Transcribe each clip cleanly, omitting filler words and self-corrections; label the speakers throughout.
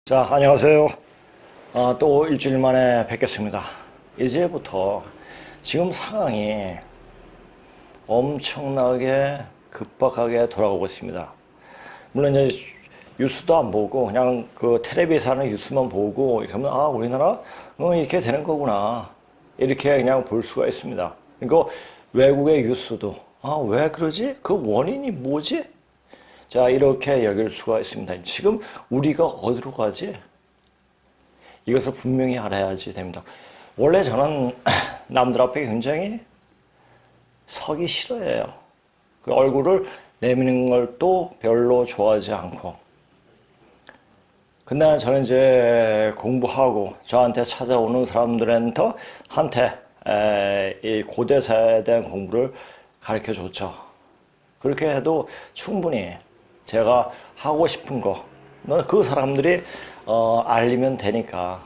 Speaker 1: 자, 안녕하세요. 또 일주일 만에 뵙겠습니다. 이제부터 지금 상황이 엄청나게 급박하게 돌아가고 있습니다. 물론 이제 뉴스도 안 보고 그냥 그 텔레비에서 하는 뉴스만 보고 이렇게 하면 우리나라 이렇게 되는 거구나 이렇게 그냥 볼 수가 있습니다. 그리고 외국의 뉴스도 왜 그러지? 그 원인이 뭐지? 자, 이렇게 여길 수가 있습니다. 지금 우리가 어디로 가지? 이것을 분명히 알아야지 됩니다. 원래 저는 남들 앞에 굉장히 서기 싫어해요. 그 얼굴을 내미는 걸 또 별로 좋아하지 않고. 근데 저는 이제 공부하고 저한테 찾아오는 사람들한테 이 고대사에 대한 공부를 가르쳐 줬죠. 그렇게 해도 충분히 제가 하고 싶은 거, 그 사람들이 알리면 되니까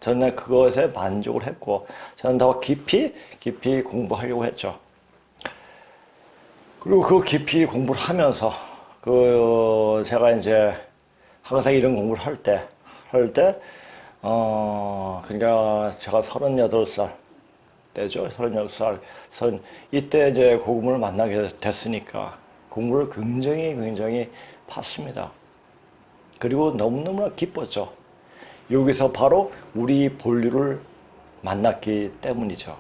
Speaker 1: 저는 그것에 만족을 했고, 저는 더 깊이 공부하려고 했죠. 그리고 그 깊이 공부를 하면서, 제가 이제 항상 이런 공부를 할 때, 그러니까 제가 38살 때죠. 38살. 이때 이제 고금을 만나게 됐으니까, 공부를 굉장히 팠습니다. 그리고 너무너무 기뻤죠. 여기서 바로 우리 본류를 만났기 때문이죠.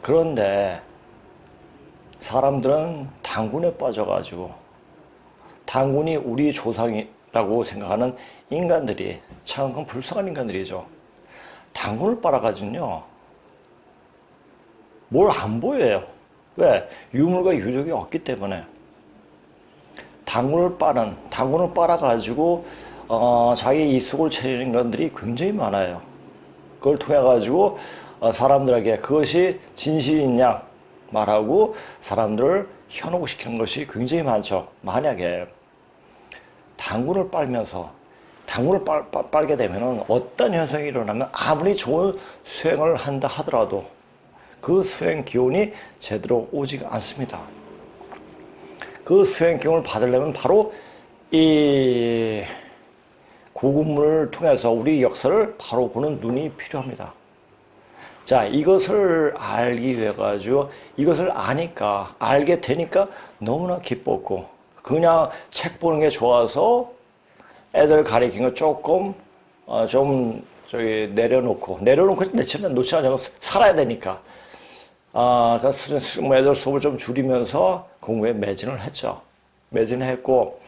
Speaker 1: 그런데 사람들은 당군에 빠져가지고 당군이 우리 조상이라고 생각하는 인간들이 참 불쌍한 인간들이죠. 당군을 빨아가지고요. 뭘 안 보여요. 왜? 유물과 유적이 없기 때문에. 당군을 빨아가지고, 자기 이속을 차리는 것들이 굉장히 많아요. 그걸 통해가지고, 사람들에게 그것이 진실이냐 말하고 사람들을 현혹시키는 것이 굉장히 많죠. 만약에 당군을 빨게 되면은 어떤 현상이 일어나면 아무리 좋은 수행을 한다 하더라도 그 수행 기운이 제대로 오지가 않습니다. 그 수행 기운을 받으려면 바로 이 고군물을 통해서 우리 역사를 바로 보는 눈이 필요합니다. 자, 이것을 알기 위해 가지고 이것을 알게 되니까 너무나 기뻤고, 그냥 책 보는 게 좋아서 애들 가리키는 거 조금 내려놓고 놓지 않고 살아야 되니까. 애들 수업을 좀 줄이면서 공부에 매진을 했죠. 매진했고,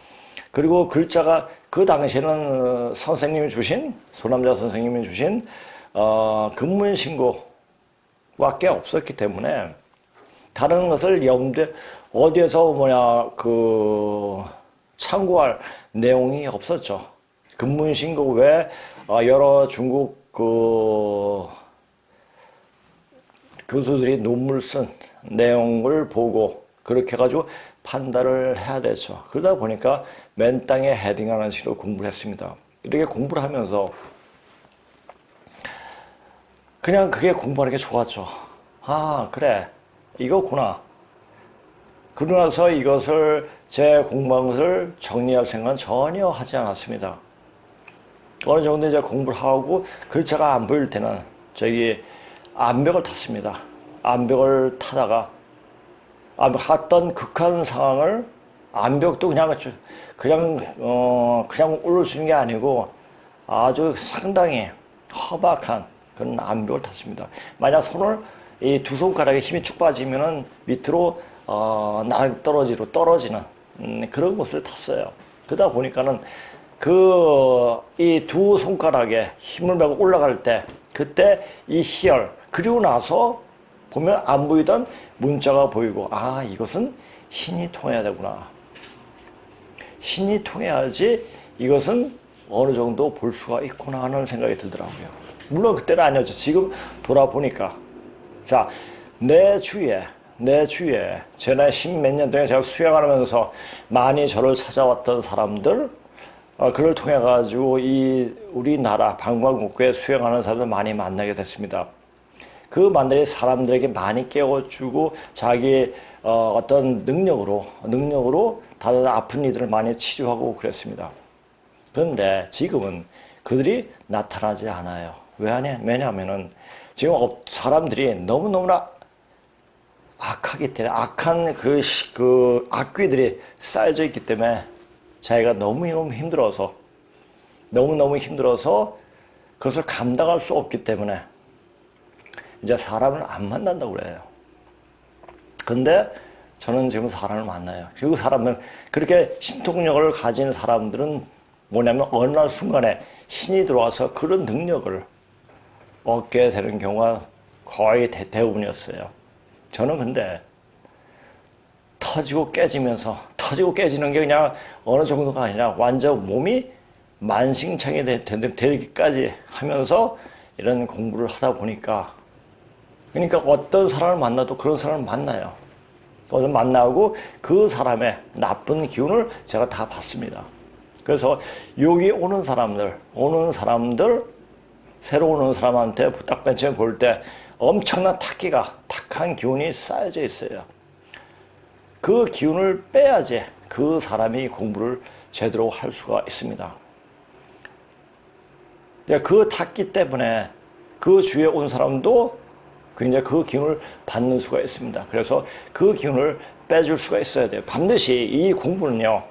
Speaker 1: 그리고 글자가 그 당시에는 소남자 선생님이 주신, 근문신고밖에 없었기 때문에, 다른 것을 어디에서 참고할 내용이 없었죠. 근문신고 외에, 여러 중국 교수들이 논문을 쓴 내용을 보고 그렇게 해가지고 판단을 해야 되죠. 그러다 보니까 맨 땅에 헤딩하는 식으로 공부를 했습니다. 이렇게 공부를 하면서 그냥 그게 공부하는 게 좋았죠. 그래, 이거구나. 그러고 나서 이것을 제 공부한 것을 정리할 생각은 전혀 하지 않았습니다. 어느 정도 이제 공부를 하고 글자가 안 보일 때는 암벽을 탔습니다. 암벽을 타다가 갔던 극한 상황을 암벽도 그냥 오를 수 있는 게 아니고 아주 상당히 허박한 그런 암벽을 탔습니다. 만약 이 두 손가락에 힘이 쭉 빠지면은 밑으로 떨어지는 그런 곳을 탔어요. 그러다 보니까는 이 두 손가락에 힘을 빼고 올라갈 때 그때 이 희열, 그리고 나서 보면 안 보이던 문자가 보이고, 이것은 신이 통해야 되구나. 신이 통해야지 이것은 어느 정도 볼 수가 있구나 하는 생각이 들더라고요. 물론 그때는 아니었죠. 지금 돌아보니까. 자, 내 주위에 제 나이 10몇 년 동안 제가 수행하면서 많이 저를 찾아왔던 사람들, 그걸 통해 가지고 우리나라 방광국교에 수행하는 사람들 많이 만나게 됐습니다. 그 만들이 사람들에게 많이 깨워주고 자기의 어떤 능력으로 다른 아픈 이들을 많이 치료하고 그랬습니다. 그런데 지금은 그들이 나타나지 않아요. 왜냐하면은 지금 사람들이 너무너무나 악하기 때문에, 악한 그 악귀들이 쌓여져 있기 때문에 자기가 너무너무 힘들어서 그것을 감당할 수 없기 때문에 이제 사람을 안 만난다고 그래요. 근데 저는 지금 사람을 만나요. 그 사람은, 그렇게 신통력을 가진 사람들은 뭐냐면 어느 날 순간에 신이 들어와서 그런 능력을 얻게 되는 경우가 거의 대부분이었어요. 저는 근데 터지고 깨지는 게 그냥 어느 정도가 아니라 완전 몸이 만신창이 되기까지 하면서 이런 공부를 하다 보니까, 그러니까 어떤 사람을 만나도 그런 사람을 만나요. 만나고 그 사람의 나쁜 기운을 제가 다 봤습니다. 그래서 여기 오는 사람들, 새로 오는 사람한테 딱 맨 볼 때 엄청난 탁한 기운이 쌓여져 있어요. 그 기운을 빼야지 그 사람이 공부를 제대로 할 수가 있습니다. 그 탁기 때문에 그 주위에 온 사람도 굉장히 그 기운을 받는 수가 있습니다. 그래서 그 기운을 빼줄 수가 있어야 돼요. 반드시 이 공부는요,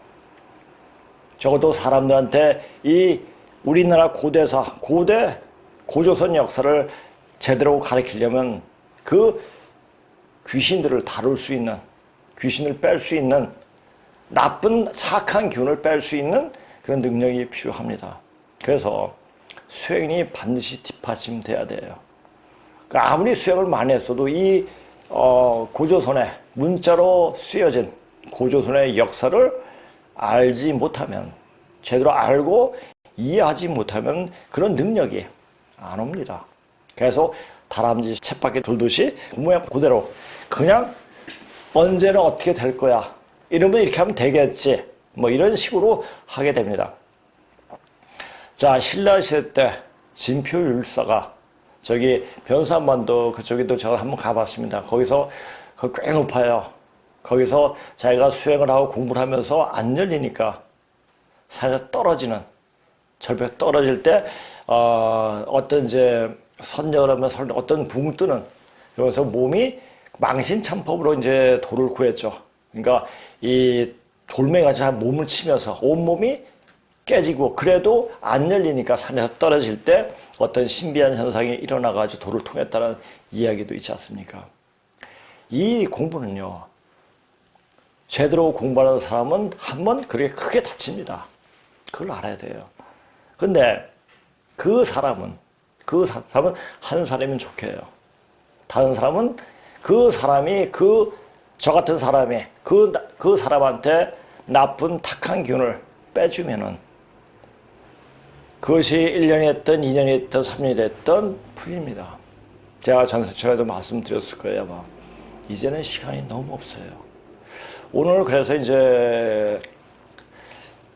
Speaker 1: 적어도 사람들한테 이 우리나라 고조선 역사를 제대로 가르치려면 그 귀신들을 다룰 수 있는, 귀신을 뺄 수 있는, 나쁜 사악한 기운을 뺄 수 있는 그런 능력이 필요합니다. 그래서 수행이 반드시 뒷받침돼야 돼요. 그러니까 아무리 수행을 많이 했어도 이 고조선의 문자로 쓰여진 고조선의 역사를 알지 못하면, 제대로 알고 이해하지 못하면 그런 능력이 안 옵니다. 그래서 다람쥐 쳇바퀴 돌듯이 모양 그대로 그냥 언제는 어떻게 될 거야, 이러면 이렇게 하면 되겠지, 뭐 이런 식으로 하게 됩니다. 자, 신라시대 때 진표율사가 저기 변산반도 그쪽에도 제가 한번 가봤습니다. 거기서 꽤 높아요. 거기서 자기가 수행을 하고 공부를 하면서 안 열리니까 살짝 떨어지는, 절벽 떨어질 때 어떤 이제 선녀라면 어떤 붕 뜨는, 그래서 몸이 망신창법으로 이제 돌을 구했죠. 그러니까 이 돌멩이같이 몸을 치면서 온몸이 깨지고, 그래도 안 열리니까 산에서 떨어질 때 어떤 신비한 현상이 일어나가지고 돌을 통했다는 이야기도 있지 않습니까? 이 공부는요, 제대로 공부하는 사람은 한번 그렇게 크게 다칩니다. 그걸 알아야 돼요. 근데 그 사람은 한 사람이면 좋게요. 다른 사람은 저 같은 사람이 그 사람한테 나쁜 탁한 기운을 빼주면은 그것이 1년이 됐든 2년이 됐든 3년이 됐든 풀립니다. 제가 전에도 말씀드렸을 거예요, 아마. 이제는 시간이 너무 없어요. 오늘 그래서 이제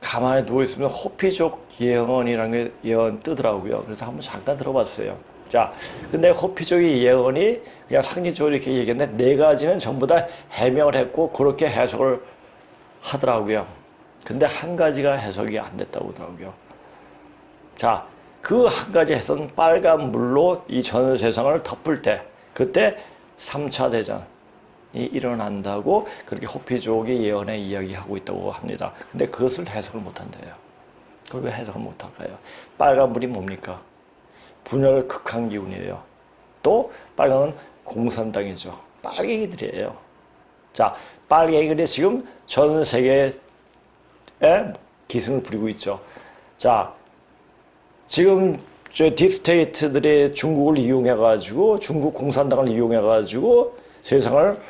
Speaker 1: 가만히 누워있으면 호피족 예언이라는 게 예언 뜨더라고요. 그래서 한번 잠깐 들어봤어요. 자, 근데 호피족의 예언이 그냥 상징적으로 이렇게 얘기했는데, 네 가지는 전부 다 해명을 했고 그렇게 해석을 하더라고요. 근데 한 가지가 해석이 안 됐다고 하더라고요. 자, 그 한 가지 해석은 빨간 물로 이 전 세상을 덮을 때, 그때 3차 대전이 일어난다고 그렇게 호피족의 예언에 이야기하고 있다고 합니다. 근데 그것을 해석을 못한대요. 그걸 왜 해석을 못할까요? 빨간 불이 뭡니까? 분열 극한 기운이에요. 또 빨강은 공산당이죠. 빨갱이들이에요. 자, 빨갱이들이 지금 전 세계에 기승을 부리고 있죠. 자, 지금 저 딥스테이트들이 중국을 이용해가지고, 중국 공산당을 이용해가지고 세상을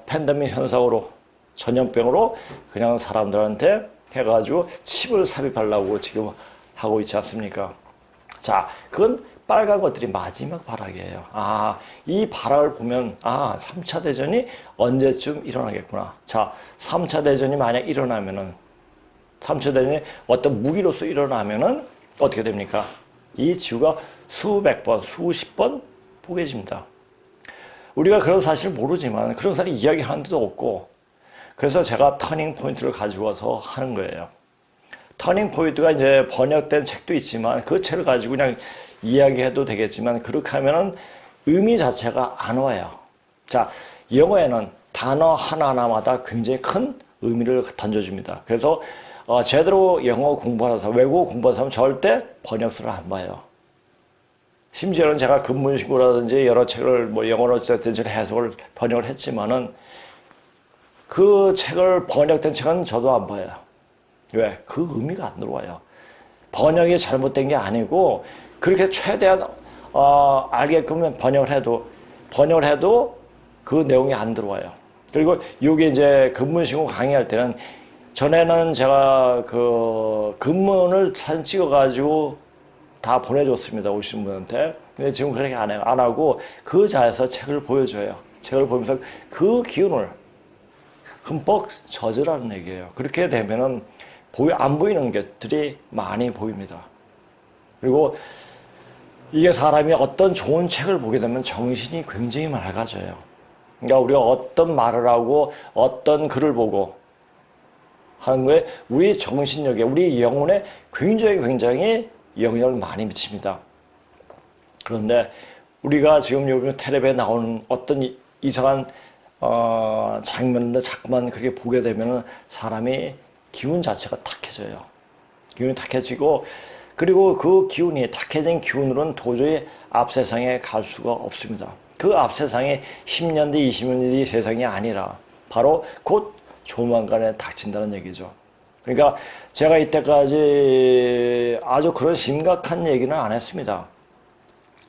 Speaker 1: 팬데믹 현상으로, 전염병으로 그냥 사람들한테 해가지고 칩을 삽입하려고 지금 하고 있지 않습니까? 자, 그건 빨간 것들이 마지막 발악이에요. 아, 이 발악을 보면 3차 대전이 언제쯤 일어나겠구나. 자, 3차 대전이 만약 일어나면은, 3차 대전이 어떤 무기로서 일어나면은 어떻게 됩니까? 이 지구가 수백 번, 수십 번 포개집니다. 우리가 그런 사실을 모르지만 그런 사람이 이야기하는 데도 없고, 그래서 제가 터닝 포인트를 가지고 와서 하는 거예요. 터닝 포인트가 이제 번역된 책도 있지만 그 책을 가지고 그냥 이야기해도 되겠지만 그렇게 하면은 의미 자체가 안 와요. 자, 영어에는 단어 하나하나마다 굉장히 큰 의미를 던져줍니다. 그래서 제대로 영어 공부하는 사람, 외국어 공부하는 사람은 절대 번역서를 안 봐요. 심지어는 제가 근문신고라든지 여러 책을 뭐 영어로 된 책을 해석을 번역을 했지만은 그 책을 번역된 책은 저도 안 봐요. 왜? 그 의미가 안 들어와요. 번역이 잘못된 게 아니고 그렇게 최대한 알게끔 번역을 해도 그 내용이 안 들어와요. 그리고 이게 이제 근문신고 강의할 때는 전에는 제가 그 근문을 사진 찍어가지고 다 보내줬습니다. 오신 분한테. 근데 지금 그렇게 안 해요. 안 하고 그 자리에서 책을 보여줘요. 책을 보면서 그 기운을 흠뻑 젖으라는 얘기예요. 그렇게 되면은 안 보이는 것들이 많이 보입니다. 그리고 이게 사람이 어떤 좋은 책을 보게 되면 정신이 굉장히 맑아져요. 그러니까 우리가 어떤 말을 하고 어떤 글을 보고 하는 거에 우리 정신력에, 우리 영혼에 굉장히 영향을 많이 미칩니다. 그런데 우리가 지금 요즘 텔레비에 나오는 어떤 이상한 장면들 자꾸만 그렇게 보게 되면 사람이 기운 자체가 탁해져요. 기운이 탁해지고 그리고 그 기운이 탁해진 기운으로는 도저히 앞 세상에 갈 수가 없습니다. 그 앞 세상이 10년 뒤, 20년 뒤 세상이 아니라 바로 곧 조만간에 닥친다는 얘기죠. 그러니까 제가 이때까지 아주 그런 심각한 얘기는 안 했습니다.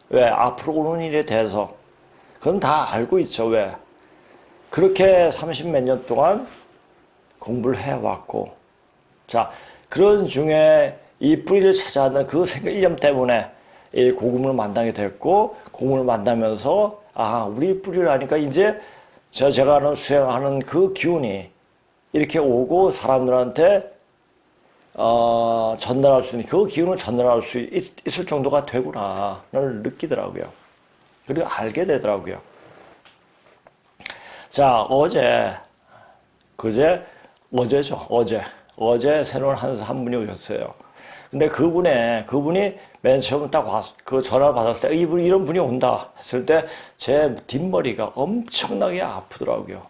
Speaker 1: 왜? 앞으로 오는 일에 대해서. 그건 다 알고 있죠. 왜? 그렇게 30몇 년 동안 공부를 해왔고, 자, 그런 중에 이 뿌리를 찾아야 하는 그 일념 때문에 이 고금을 만나게 됐고, 고금을 만나면서, 우리 뿌리라니까 이제 제가 수행하는 그 기운이 이렇게 오고 사람들한테 전달할 수 있는 그 기운을 전달할 수 있을 정도가 되구나를 느끼더라고요. 그리고 알게 되더라고요. 자, 어제 새로운 한 분이 오셨어요. 근데 그분이 맨 처음 그 전화를 받았을 때 이런 분이 온다 했을 때 제 뒷머리가 엄청나게 아프더라고요.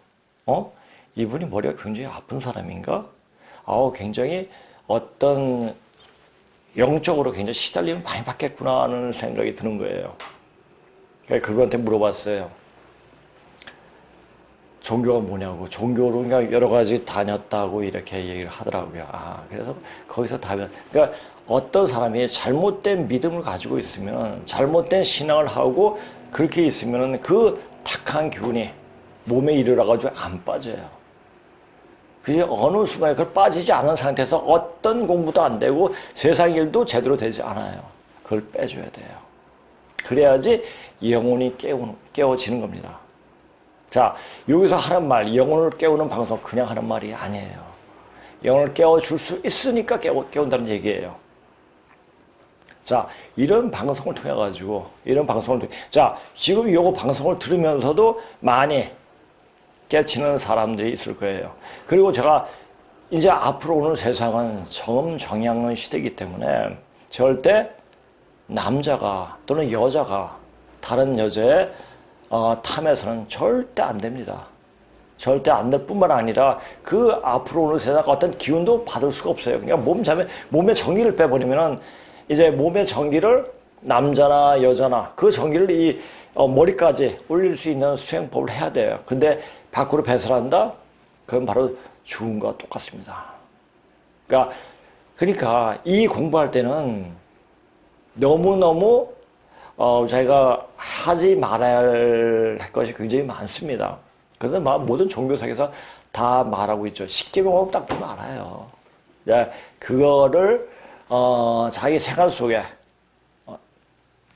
Speaker 1: 이분이 머리가 굉장히 아픈 사람인가? 굉장히 어떤 영적으로 굉장히 시달림을 많이 받겠구나 하는 생각이 드는 거예요. 그래서 그분한테 물어봤어요. 종교가 뭐냐고. 종교로 그냥 여러 가지 다녔다고 이렇게 얘기를 하더라고요. 그래서 거기서 그러니까 어떤 사람이 잘못된 믿음을 가지고 있으면, 잘못된 신앙을 하고 그렇게 있으면 그 탁한 기운이 몸에 이르러가지고 안 빠져요. 그게 어느 순간에 그걸 빠지지 않은 상태에서 어떤 공부도 안 되고 세상 일도 제대로 되지 않아요. 그걸 빼줘야 돼요. 그래야지 영혼이 깨워지는 겁니다. 자, 여기서 하는 말, 영혼을 깨우는 방송 그냥 하는 말이 아니에요. 영혼을 깨워줄 수 있으니까 깨운다는 얘기예요. 자, 이런 방송을 자, 지금 요거 방송을 들으면서도 많이 깨치는 사람들이 있을 거예요. 그리고 제가 이제 앞으로 오는 세상은 정음정양의 시대이기 때문에 절대 남자가 또는 여자가 다른 여자의 탐해서는 절대 안 됩니다. 절대 안 될 뿐만 아니라 그 앞으로 오는 세상 어떤 기운도 받을 수가 없어요. 그러니까 몸의 전기를 빼버리면은 이제 몸의 전기를 남자나 여자나 그 전기를 이 머리까지 올릴 수 있는 수행법을 해야 돼요. 근데 밖으로 배설한다? 그건 바로 죽음과 똑같습니다. 그러니까 이 공부할 때는 너무너무 자기가 하지 말아야 할 것이 굉장히 많습니다. 그래서 모든 종교사에서 다 말하고 있죠. 십계명을 딱 보면 알아요. 그거를 자기 생활 속에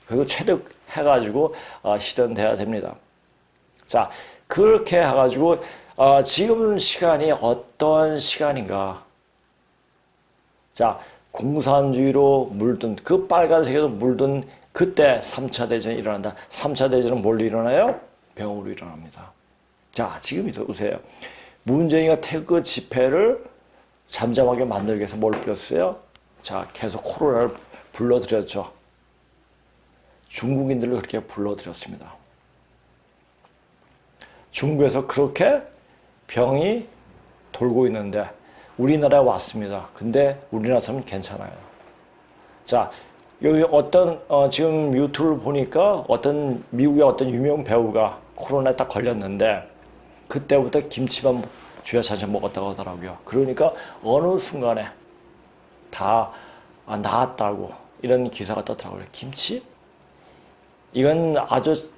Speaker 1: 그리고 체득해가지고 실현돼야 됩니다. 자, 그렇게 해가지고 지금 시간이 어떤 시간인가? 자, 공산주의로 물든 그 빨간색에서 물든 그때 3차 대전이 일어난다. 3차 대전은 뭘로 일어나요? 병으로 일어납니다. 자, 지금 보세요. 문재인이가 태극 집회를 잠잠하게 만들기 위해서 뭘 뿌렸어요? 자, 계속 코로나를 불러들였죠. 중국인들을 그렇게 불러들였습니다. 중국에서 그렇게 병이 돌고 있는데 우리나라에 왔습니다. 근데 우리나라 사람은 괜찮아요. 자, 여기 어떤 지금 유튜브를 보니까 어떤 미국의 어떤 유명 배우가 코로나에 딱 걸렸는데 그때부터 김치만 쥐어짜져 먹었다고 하더라고요. 그러니까 어느 순간에 다 나았다고 이런 기사가 떴더라고요. 김치? 이건 아주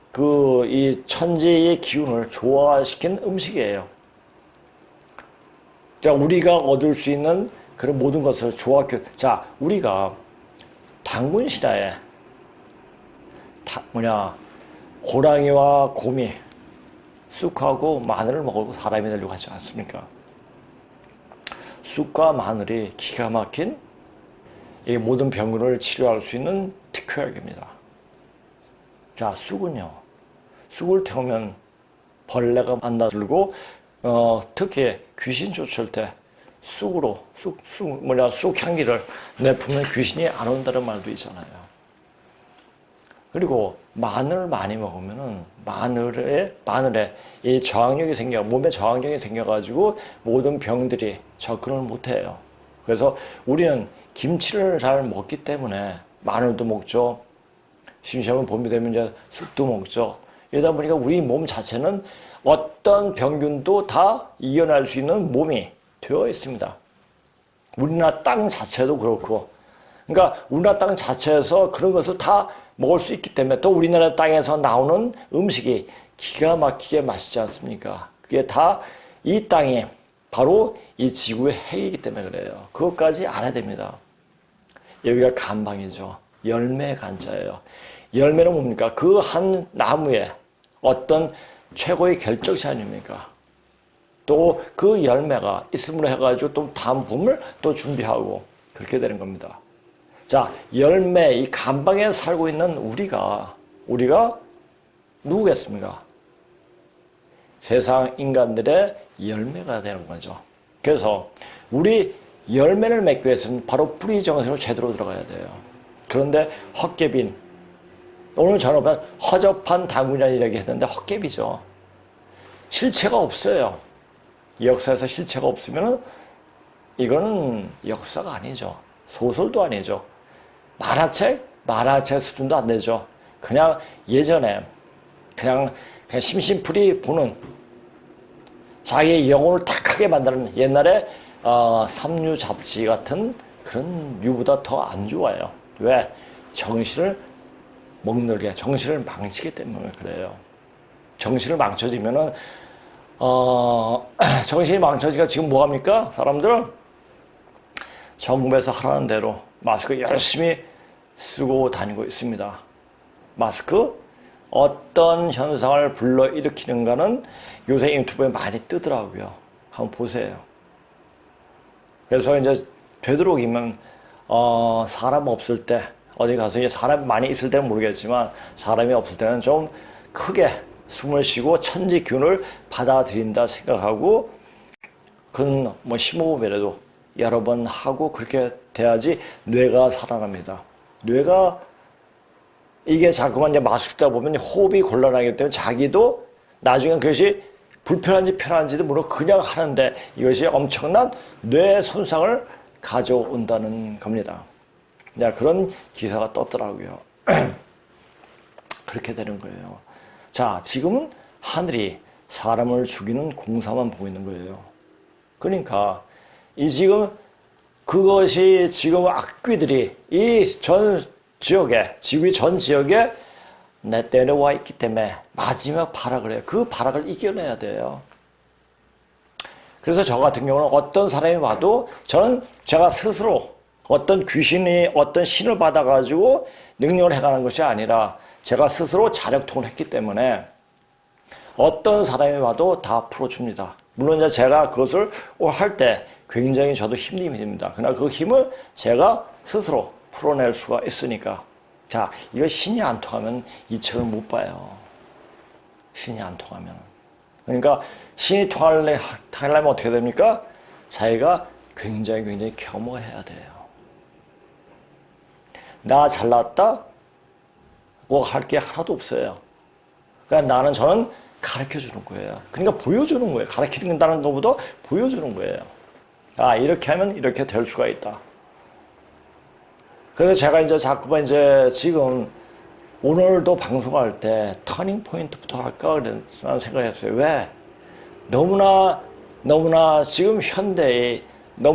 Speaker 1: 이 천지의 기운을 조화시킨 음식이에요. 자, 우리가 얻을 수 있는 그런 모든 것을 조화시켜. 자, 우리가 당군 신화에 호랑이와 곰이 쑥하고 마늘을 먹고 사람이 되려고 하지 않습니까? 쑥과 마늘이 기가 막힌 이 모든 병을 치료할 수 있는 특효약입니다. 자, 쑥은요. 쑥을 태우면 벌레가 안 나들고 특히 귀신 쫓을 때 쑥으로 쑥 향기를 내뿜는 귀신이 안 온다는 말도 있잖아요. 그리고 마늘 많이 먹으면은 마늘에 이 저항력이 몸에 저항력이 생겨가지고 모든 병들이 접근을 못해요. 그래서 우리는 김치를 잘 먹기 때문에 마늘도 먹죠. 심심하면 봄이 되면 이제 쑥도 먹죠. 이러다 보니까 우리 몸 자체는 어떤 병균도 다 이겨낼 수 있는 몸이 되어 있습니다. 우리나라 땅 자체도 그렇고, 그러니까 우리나라 땅 자체에서 그런 것을 다 먹을 수 있기 때문에 또 우리나라 땅에서 나오는 음식이 기가 막히게 맛있지 않습니까? 그게 다 이 땅이 바로 이 지구의 핵이기 때문에 그래요. 그것까지 알아야 됩니다. 여기가 간방이죠. 열매 간자예요. 열매는 뭡니까? 그 한 나무에 어떤 최고의 결정체 아닙니까? 또 그 열매가 있음으로 해가지고 또 다음 봄을 또 준비하고 그렇게 되는 겁니다. 자, 열매, 이 간방에 살고 있는 우리가 누구겠습니까? 세상 인간들의 열매가 되는 거죠. 그래서 우리 열매를 맺기 위해서는 바로 뿌리 정신으로 제대로 들어가야 돼요. 그런데 헛개빈, 오늘 저는 허접한 당군이라는 이야기 했는데 헛개비죠. 실체가 없어요. 역사에서 실체가 없으면 이거는 역사가 아니죠. 소설도 아니죠. 만화책 수준도 안 되죠. 그냥 예전에 그냥 심심풀이 보는 자기의 영혼을 탁하게 만드는 옛날에 삼류 잡지 같은 그런 류보다 더 안 좋아요. 왜? 정신을 먹느게, 정신을 망치기 때문에 그래요. 정신을 망쳐지면은 정신이 망쳐지니까 지금 뭐합니까? 사람들 정부에서 하라는 대로 마스크 열심히 쓰고 다니고 있습니다. 마스크 어떤 현상을 불러일으키는가는 요새 유튜브에 많이 뜨더라고요. 한번 보세요. 그래서 이제 되도록이면 사람 없을 때 어디 가서 이제 사람이 많이 있을 때는 모르겠지만 사람이 없을 때는 좀 크게 숨을 쉬고 천지 기운을 받아들인다 생각하고 그건 뭐 심호흡이라도 여러 번 하고 그렇게 돼야지 뇌가 살아납니다. 뇌가 이게 자꾸만 이제 마스크 쓰다 보면 호흡이 곤란하기 때문에 자기도 나중에 그것이 불편한지 편한지도 모르고 그냥 하는데 이것이 엄청난 뇌 손상을 가져온다는 겁니다. 그런 기사가 떴더라고요. 그렇게 되는 거예요. 자, 지금은 하늘이 사람을 죽이는 공사만 보고 있는 거예요. 그러니까 지금 그것이 지금 악귀들이 이 전 지역에, 지구의 전 지역에 내려와 있기 때문에 마지막 발악을 해요. 그 발악을 이겨내야 돼요. 그래서 저 같은 경우는 어떤 사람이 와도 저는 제가 스스로 어떤 귀신이 어떤 신을 받아가지고 능력을 해가는 것이 아니라 제가 스스로 자력통을 했기 때문에 어떤 사람이 와도 다 풀어줍니다. 물론 이제 제가 그것을 할 때 굉장히 저도 힘이 듭니다. 그러나 그 힘을 제가 스스로 풀어낼 수가 있으니까. 자, 이거 신이 안 통하면 이 책을 못 봐요. 신이 안 통하면. 그러니까 신이 통하려면 어떻게 됩니까? 자기가 굉장히 겸허해야 돼요. 나 잘났다? 뭐 할 게 하나도 없어요. 그러니까 저는 가르쳐 주는 거예요. 그러니까 보여주는 거예요. 가르치는다는 것보다 보여주는 거예요. 아, 이렇게 하면 이렇게 될 수가 있다. 그래서 제가 이제 자꾸만 이제 지금 오늘도 방송할 때 터닝 포인트부터 할까 그런 생각을 했어요. 왜? 너무나 지금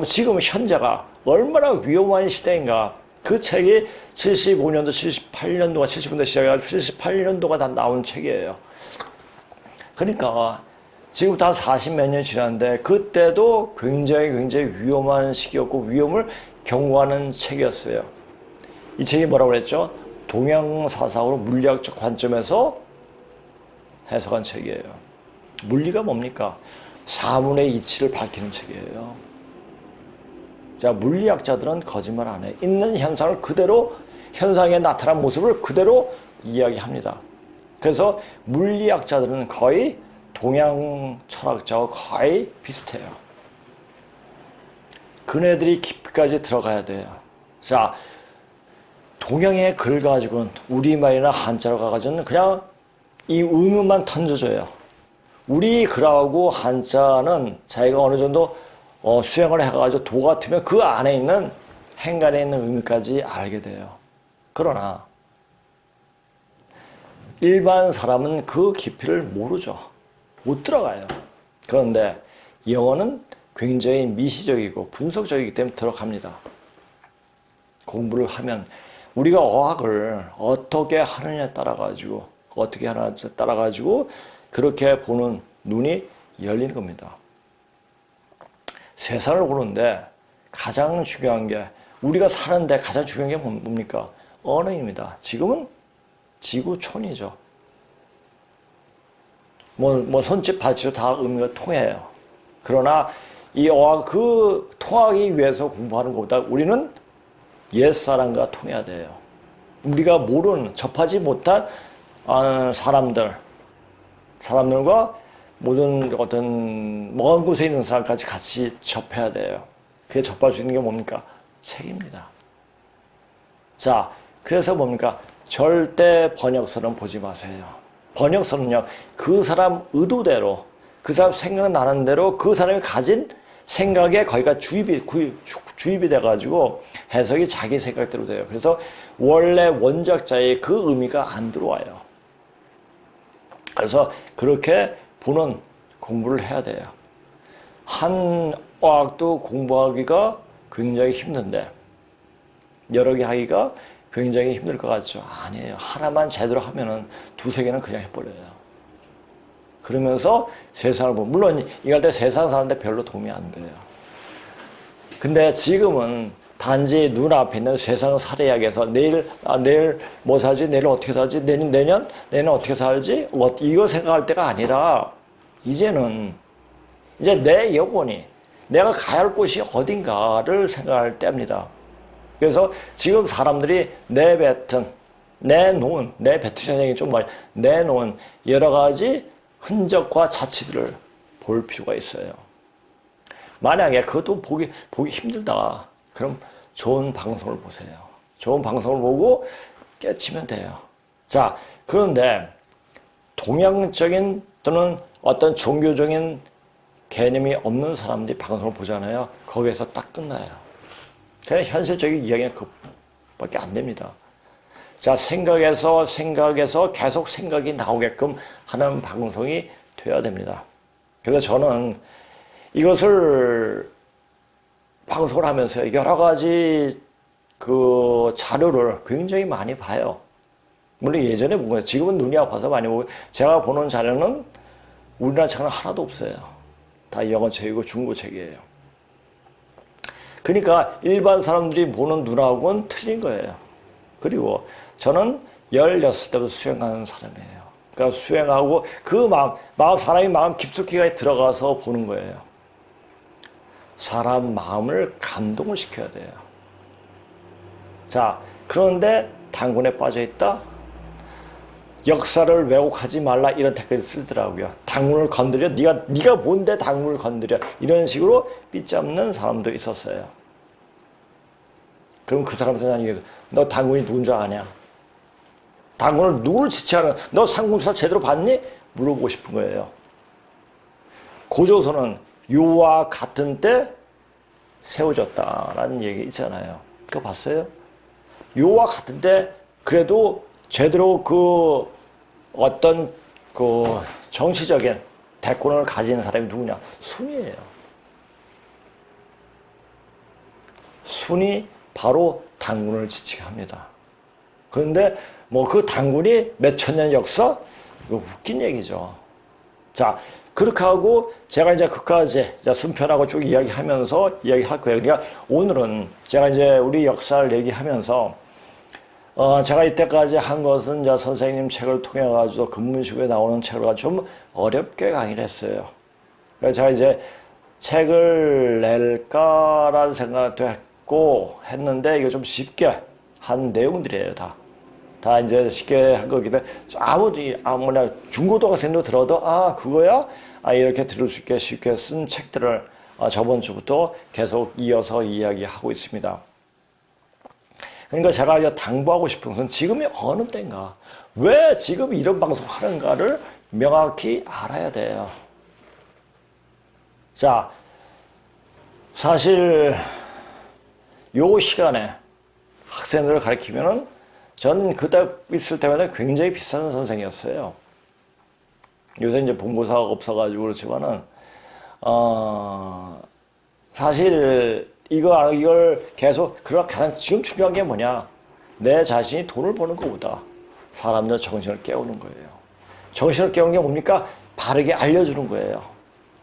Speaker 1: 지금 현재가 얼마나 위험한 시대인가. 그 책이 75년도, 78년도가 70년도 시작해가지고 78년도가 다 나온 책이에요. 그러니까 지금부터 한 40몇 년 지났는데 그때도 굉장히 위험한 시기였고 위험을 경고하는 책이었어요. 이 책이 뭐라고 그랬죠? 동양사상으로 물리학적 관점에서 해석한 책이에요. 물리가 뭡니까? 사문의 이치를 밝히는 책이에요. 자, 물리학자들은 거짓말 안 해요. 있는 현상을 그대로, 현상에 나타난 모습을 그대로 이야기합니다. 그래서 물리학자들은 거의 동양 철학자와 거의 비슷해요. 그네들이 깊이까지 들어가야 돼요. 자, 동양의 글 가지고는 우리말이나 한자로 가가지고는 그냥 이 의문만 던져줘요. 우리 글하고 한자는 자기가 어느 정도 수행을 해가지고 도 같으면 그 안에 있는 행간에 있는 의미까지 알게 돼요. 그러나 일반 사람은 그 깊이를 모르죠. 못 들어가요. 그런데 영어는 굉장히 미시적이고 분석적이기 때문에 들어갑니다. 공부를 하면 우리가 어학을 어떻게 하느냐에 따라가지고 그렇게 보는 눈이 열리는 겁니다. 세상을 보는데 가장 중요한 게 우리가 사는데 가장 중요한 게 뭡니까? 언어입니다. 지금은 지구촌이죠. 손짓 발짓도 다 의미가 통해요. 그러나 이 어학 통하기 위해서 공부하는 것보다 우리는 옛사람과 통해야 돼요. 우리가 모르는 접하지 못한 사람들과 모든 어떤 먼 곳에 있는 사람까지 같이 접해야 돼요. 그게 접할 수 있는 게 뭡니까? 책입니다. 자, 그래서 뭡니까? 절대 번역서는 보지 마세요. 번역서는요, 그 사람 의도대로, 그 사람 생각나는 대로 그 사람이 가진 생각에 거기가 주입이 돼가지고 해석이 자기 생각대로 돼요. 그래서 원래 원작자의 그 의미가 안 들어와요. 그래서 그렇게 보는 공부를 해야 돼요. 한 어학도 공부하기가 굉장히 힘든데 여러 개 하기가 굉장히 힘들 것 같죠? 아니에요. 하나만 제대로 하면은 두세 개는 그냥 해버려요. 그러면서 세상을 보면, 물론 이거 할 때 세상 사는데 별로 도움이 안 돼요. 근데 지금은 단지 눈앞에 있는 세상을 살아야해서 내일 뭐 살지? 내일 어떻게 살지? 내년 어떻게 살지? 이거 생각할 때가 아니라 이제는 이제 내 영혼이 내가 가야 할 곳이 어딘가를 생각할 때입니다. 그래서 지금 사람들이 내놓은 여러 가지 흔적과 자취들을 볼 필요가 있어요. 만약에 그것도 보기 힘들다. 그럼 좋은 방송을 보세요. 좋은 방송을 보고 깨치면 돼요. 자, 그런데 동양적인 또는 어떤 종교적인 개념이 없는 사람들이 방송을 보잖아요. 거기에서 딱 끝나요. 그냥 현실적인 이야기는 그밖에 안 됩니다. 자, 생각에서 계속 생각이 나오게끔 하는 방송이 돼야 됩니다. 그래서 저는 이것을 방송을 하면서 여러 가지 그 자료를 굉장히 많이 봐요. 물론 예전에 본 거예요. 지금은 눈이 아파서 많이 보고, 제가 보는 자료는 우리나라 책은 하나도 없어요. 다 영어 책이고 중국 책이에요. 그러니까 일반 사람들이 보는 눈하고는 틀린 거예요. 그리고 저는 16때부터 수행하는 사람이에요. 그러니까 수행하고 그 사람이 마음 깊숙이 들어가서 보는 거예요. 사람 마음을 감동을 시켜야 돼요. 자, 그런데 단군에 빠져 있다? 역사를 왜곡하지 말라 이런 댓글을 쓰더라고요. 당군을 건드려 네가 뭔데 당군을 건드려 이런 식으로 삐잡는 사람도 있었어요. 그럼 그 사람들은 너 당군이 누군 줄 아냐? 당군을 누구를 지칭하는 너 상군수사 제대로 봤니? 물어보고 싶은 거예요. 고조선은 요와 같은 때 세워졌다라는 얘기 있잖아요. 그거 봤어요? 요와 같은 때 그래도 제대로 그 어떤 그 정치적인 대권을 가지는 사람이 누구냐? 순이에요. 순이 바로 당군을 지칭합니다. 그런데 뭐 그 당군이 몇천 년 역사? 이거 웃긴 얘기죠. 자, 그렇게 하고 제가 이제 그까지 순편하고 쭉 이야기하면서 이야기할 거예요. 그러니까 오늘은 제가 이제 우리 역사를 얘기하면서 제가 이때까지 한 것은 이제 선생님 책을 통해 가지고 근문식에 나오는 책을 가지고 좀 어렵게 강의를 했어요. 그래서 제가 이제 책을 낼까라는 생각도 했고 했는데 이거 좀 쉽게 한 내용들이에요, 다. 다 이제 쉽게 한 거기 때문에 아무나 중고등학생도 들어도 그거야? 이렇게 들을 수 있게 쉽게 쓴 책들을 저번 주부터 계속 이어서 이야기하고 있습니다. 그러니까 제가 이제 당부하고 싶은 것은 지금이 어느 때인가, 왜 지금 이런 방송 하는가를 명확히 알아야 돼요. 자, 사실 요 시간에 학생들을 가르치면은 전 그때 있을 때마다 굉장히 비싼 선생이었어요. 요새 이제 본고사가 없어가지고 그렇지만은, 사실 이걸 계속, 가장 지금 중요한 게 뭐냐. 내 자신이 돈을 버는 것보다 사람들 정신을 깨우는 거예요. 정신을 깨우는 게 뭡니까? 바르게 알려주는 거예요.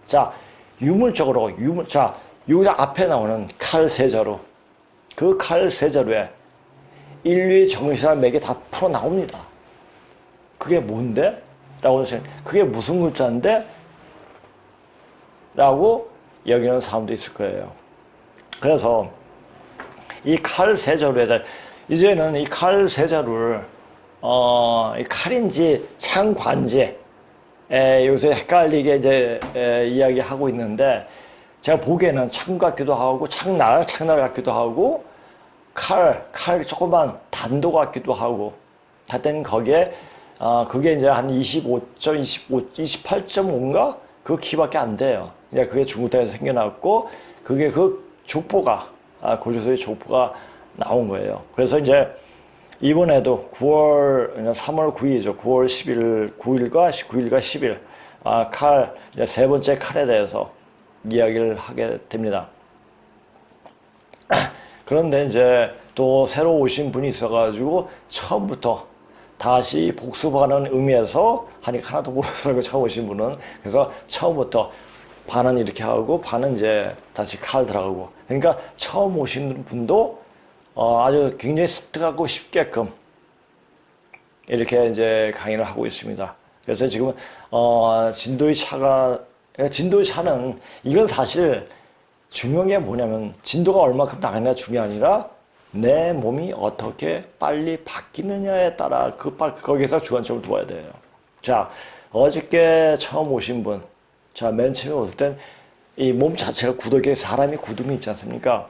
Speaker 1: 자, 유물적으로, 자, 여기서 앞에 나오는 칼 세 자루. 그 칼 세 자루에 인류의 정신을 매개 다 풀어 나옵니다. 그게 뭔데? 라고 하시면 그게 무슨 글자인데? 라고 여기는 사람도 있을 거예요. 그래서 이 칼 세 자루에 이제는 이 칼 세 자루를 이 칼인지 창관지 요새 헷갈리게 이제 이야기하고 있는데 제가 보기에는 창 같기도 하고 창날 같기도 하고 칼 조그만 단도 같기도 하고 하여튼 거기에 그게 이제 한 28.5인가? 그 키밖에 안 돼요. 그냥 그게 중국에서 생겨났고 그게 그 족보가 고조서의 족보가 나온 거예요. 그래서 이제 이번에도 3월 9일이죠. 9월 10일 9일과 10일 칼 이제 세 번째 칼에 대해서 이야기를 하게 됩니다. 그런데 이제 또 새로 오신 분이 있어가지고 처음부터 다시 복습하는 의미에서 하니까 하나도 모르더라고요. 처음 오신 분은. 그래서 처음부터 반은 이렇게 하고 반은 이제 다시 칼 들어가고. 그러니까 처음 오신 분도 아주 굉장히 습득하고 쉽게끔 이렇게 이제 강의를 하고 있습니다. 그래서 지금 진도의 차는 이건 사실 중요한 게 뭐냐면 진도가 얼마큼 나가느냐 중요한 게 아니라 내 몸이 어떻게 빨리 바뀌느냐에 따라 거기에서 주관점을 두어야 돼요. 자, 어저께 처음 오신 분, 자, 맨 처음에 올 땐 이 몸 자체가 굳어있게 사람이 굳음이 있지 않습니까?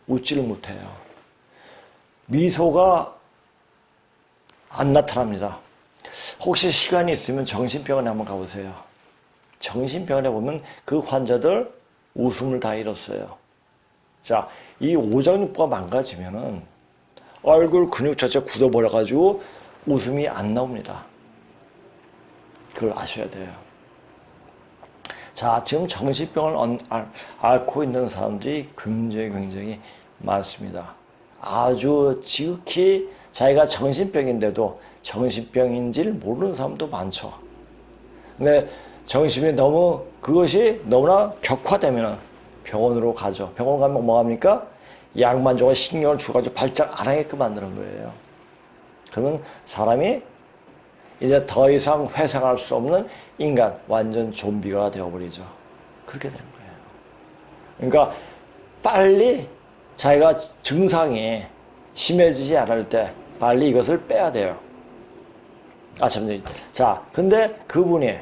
Speaker 1: 웃지를 못해요. 미소가 안 나타납니다. 혹시 시간이 있으면 정신병원에 한번 가보세요. 정신병원에 보면 그 환자들 웃음을 다 잃었어요. 자, 이 오장육부가 망가지면은 얼굴 근육 자체가 굳어버려가지고 웃음이 안 나옵니다. 그걸 아셔야 돼요. 자, 지금 정신병을 앓고 있는 사람들이 굉장히 많습니다. 아주 지극히 자기가 정신병인데도 정신병인지를 모르는 사람도 많죠. 근데 정신이 그것이 너무나 격화되면 병원으로 가죠. 병원 가면 뭐 합니까? 약만 줘서 신경을 줘가지고 발작 안 하게끔 만드는 거예요. 그러면 사람이 이제 더 이상 회상할 수 없는 인간, 완전 좀비가 되어버리죠. 그렇게 되는 거예요. 그러니까 빨리 자기가 증상이 심해지지 않을 때 빨리 이것을 빼야 돼요. 자, 근데 그분이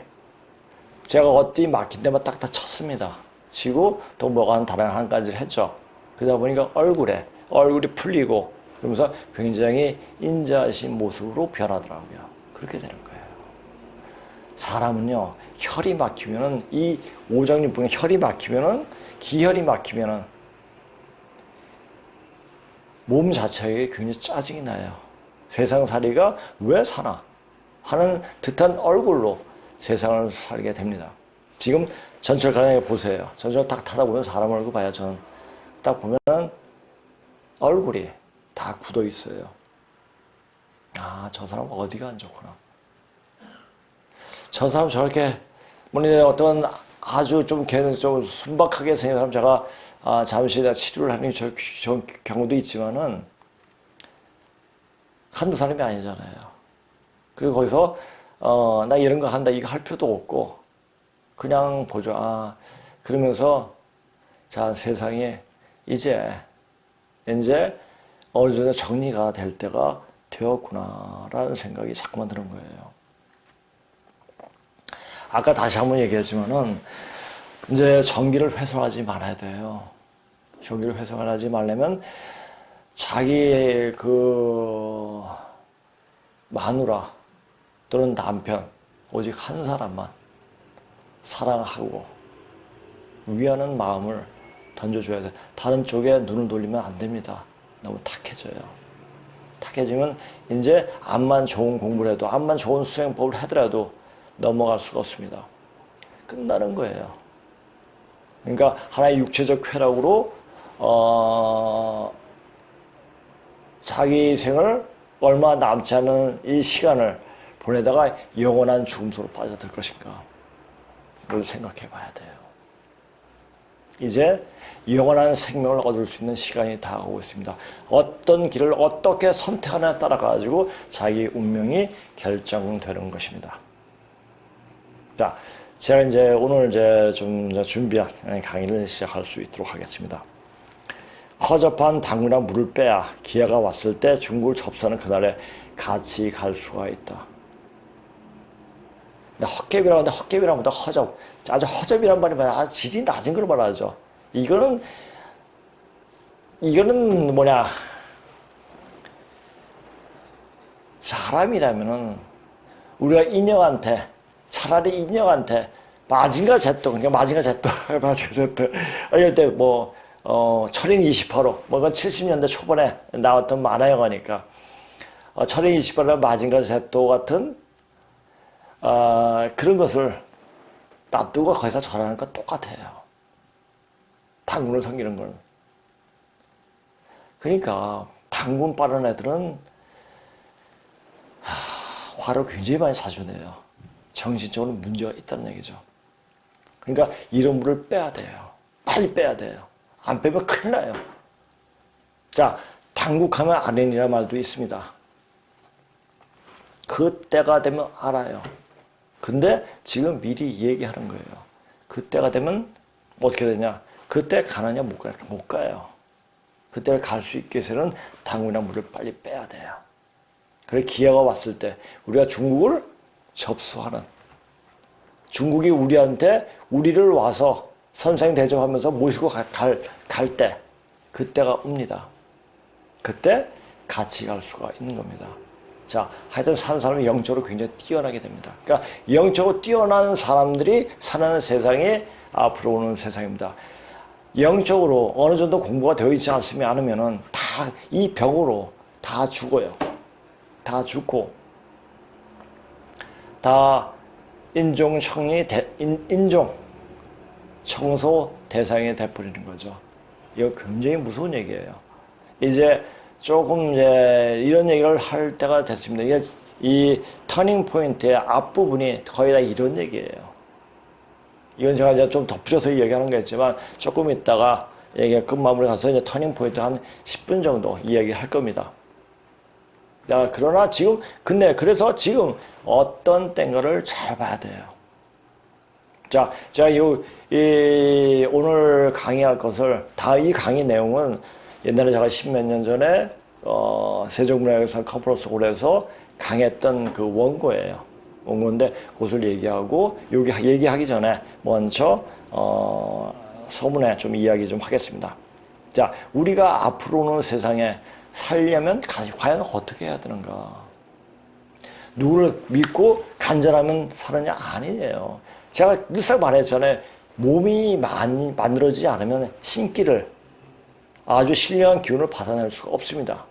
Speaker 1: 제가 어디 막힌 데만 딱 다 쳤습니다. 치고 또 뭐가 다른 한 가지를 했죠. 그러다 보니까 얼굴이 풀리고 그러면서 굉장히 인자하신 모습으로 변하더라고요. 그렇게 되는 거예요. 사람은요, 혈이 막히면은, 이 오장육부의 혈이 막히면은, 기혈이 막히면은, 몸 자체에 굉장히 짜증이 나요. 세상살이가 왜 사나? 하는 듯한 얼굴로 세상을 살게 됩니다. 지금 전철 가량에 보세요. 전철 딱 타다 보면 사람 얼굴 봐요. 저는 딱 보면 얼굴이 다 굳어 있어요. 아, 저 사람 어디가 안 좋구나. 저 사람 저렇게 어떤 아주 좀 걔는 좀 순박하게 생긴 사람 제가 잠시 치료를 하는 저 경우도 있지만은 한두 사람이 아니잖아요. 그리고 거기서 나 이런 거 한다 이거 할 필요도 없고 그냥 보죠. 그러면서 자, 세상에 이제 어느 정도 정리가 될 때가 되었구나라는 생각이 자꾸만 드는 거예요. 아까 다시 한번 얘기했지만은 이제 전기를 훼손하지 말아야 돼요. 전기를 훼손하지 말려면 자기 그 마누라 또는 남편 오직 한 사람만 사랑하고 위하는 마음을 던져줘야 돼. 다른 쪽에 눈을 돌리면 안 됩니다. 너무 탁해져요. 탁해지면 이제 암만 좋은 공부를 해도 암만 좋은 수행법을 하더라도 넘어갈 수가 없습니다. 끝나는 거예요. 그러니까 하나의 육체적 쾌락으로 자기 생을 얼마 남지 않은 이 시간을 보내다가 영원한 죽음소로 빠져들 것인가 그걸 생각해 봐야 돼요. 이제 영원한 생명을 얻을 수 있는 시간이 다가오고 있습니다. 어떤 길을 어떻게 선택하느냐에 따라 가지고 자기 운명이 결정되는 것입니다. 자, 제가 이제 오늘 이제 좀 준비한 강의를 시작할 수 있도록 하겠습니다. 허접한 당구나 물을 빼야 기회가 왔을 때 중국을 접수하는 그날에 같이 갈 수가 있다. 근데 헛개비라고 하는데 헛개비라고 보다 허접, 아주 허접이란 말이 아주 질이 낮은 걸 말하죠. 이거는 뭐냐, 사람이라면은 우리가 인형한테 차라리 인형한테 마징가 제또, 그러니까 마징가 제또, 마징가 제또, 이럴 때 철인 28호, 그건 70년대 초반에 나왔던 만화 영화니까, 철인 28호 마징가 제또 같은, 그런 것을 놔두고 거기서 절하는 건 똑같아요. 당군을 섬기는 건. 그러니까, 당군 빠른 애들은, 화를 굉장히 많이 자주 내요. 정신적으로 문제가 있다는 얘기죠. 그러니까 이런 물을 빼야 돼요. 빨리 빼야 돼요. 안 빼면 큰일 나요. 자, 당국하면 아린이라는 말도 있습니다. 그때가 되면 알아요. 근데 지금 미리 얘기하는 거예요. 그때가 되면 어떻게 되냐? 그때 가느냐 못 가요. 그때를 갈 수 있게 해서는 당국이나 물을 빨리 빼야 돼요. 그래 기회가 왔을 때 우리가 중국을 접수하는, 중국이 우리를 와서 선생 대접하면서 모시고 갈 때, 그때가 옵니다. 그때 같이 갈 수가 있는 겁니다. 자, 하여튼 사는 사람이 영적으로 굉장히 뛰어나게 됩니다. 그러니까 영적으로 뛰어난 사람들이 사는 세상이 앞으로 오는 세상입니다. 영적으로 어느 정도 공부가 되어 있지 않으면은 다 이 병으로 다 죽어요. 다 죽고, 다 인종 청소 대상이 돼버리는 거죠. 이거 굉장히 무서운 얘기예요. 이제 조금 이런 얘기를 할 때가 됐습니다. 이게 이 터닝 포인트의 앞부분이 거의 다 이런 얘기예요. 이건 제가 이제 좀 덧붙여서 얘기하는 거겠지만 조금 있다가 얘기가 끝마무리 가서 이제 터닝 포인트 한 10분 정도 이야기 할 겁니다. 그러나 그래서 지금 어떤 땐가를 잘 봐야 돼요. 자, 제가 오늘 강의할 것을, 이 강의 내용은 옛날에 제가 십몇 년 전에, 세종문화회관 컨퍼런스 홀에서 강했던 그 원고예요. 원고인데 그것을 얘기하고 여기 얘기하기 전에 먼저 서문에 좀 이야기 좀 하겠습니다. 자, 우리가 앞으로는 세상에 살려면 과연 어떻게 해야 되는가? 누구를 믿고 간절하면 사느냐? 아니에요. 제가 늘상 말했잖아요. 몸이 많이 만들어지지 않으면 신기를 아주 신령한 기운을 받아낼 수가 없습니다.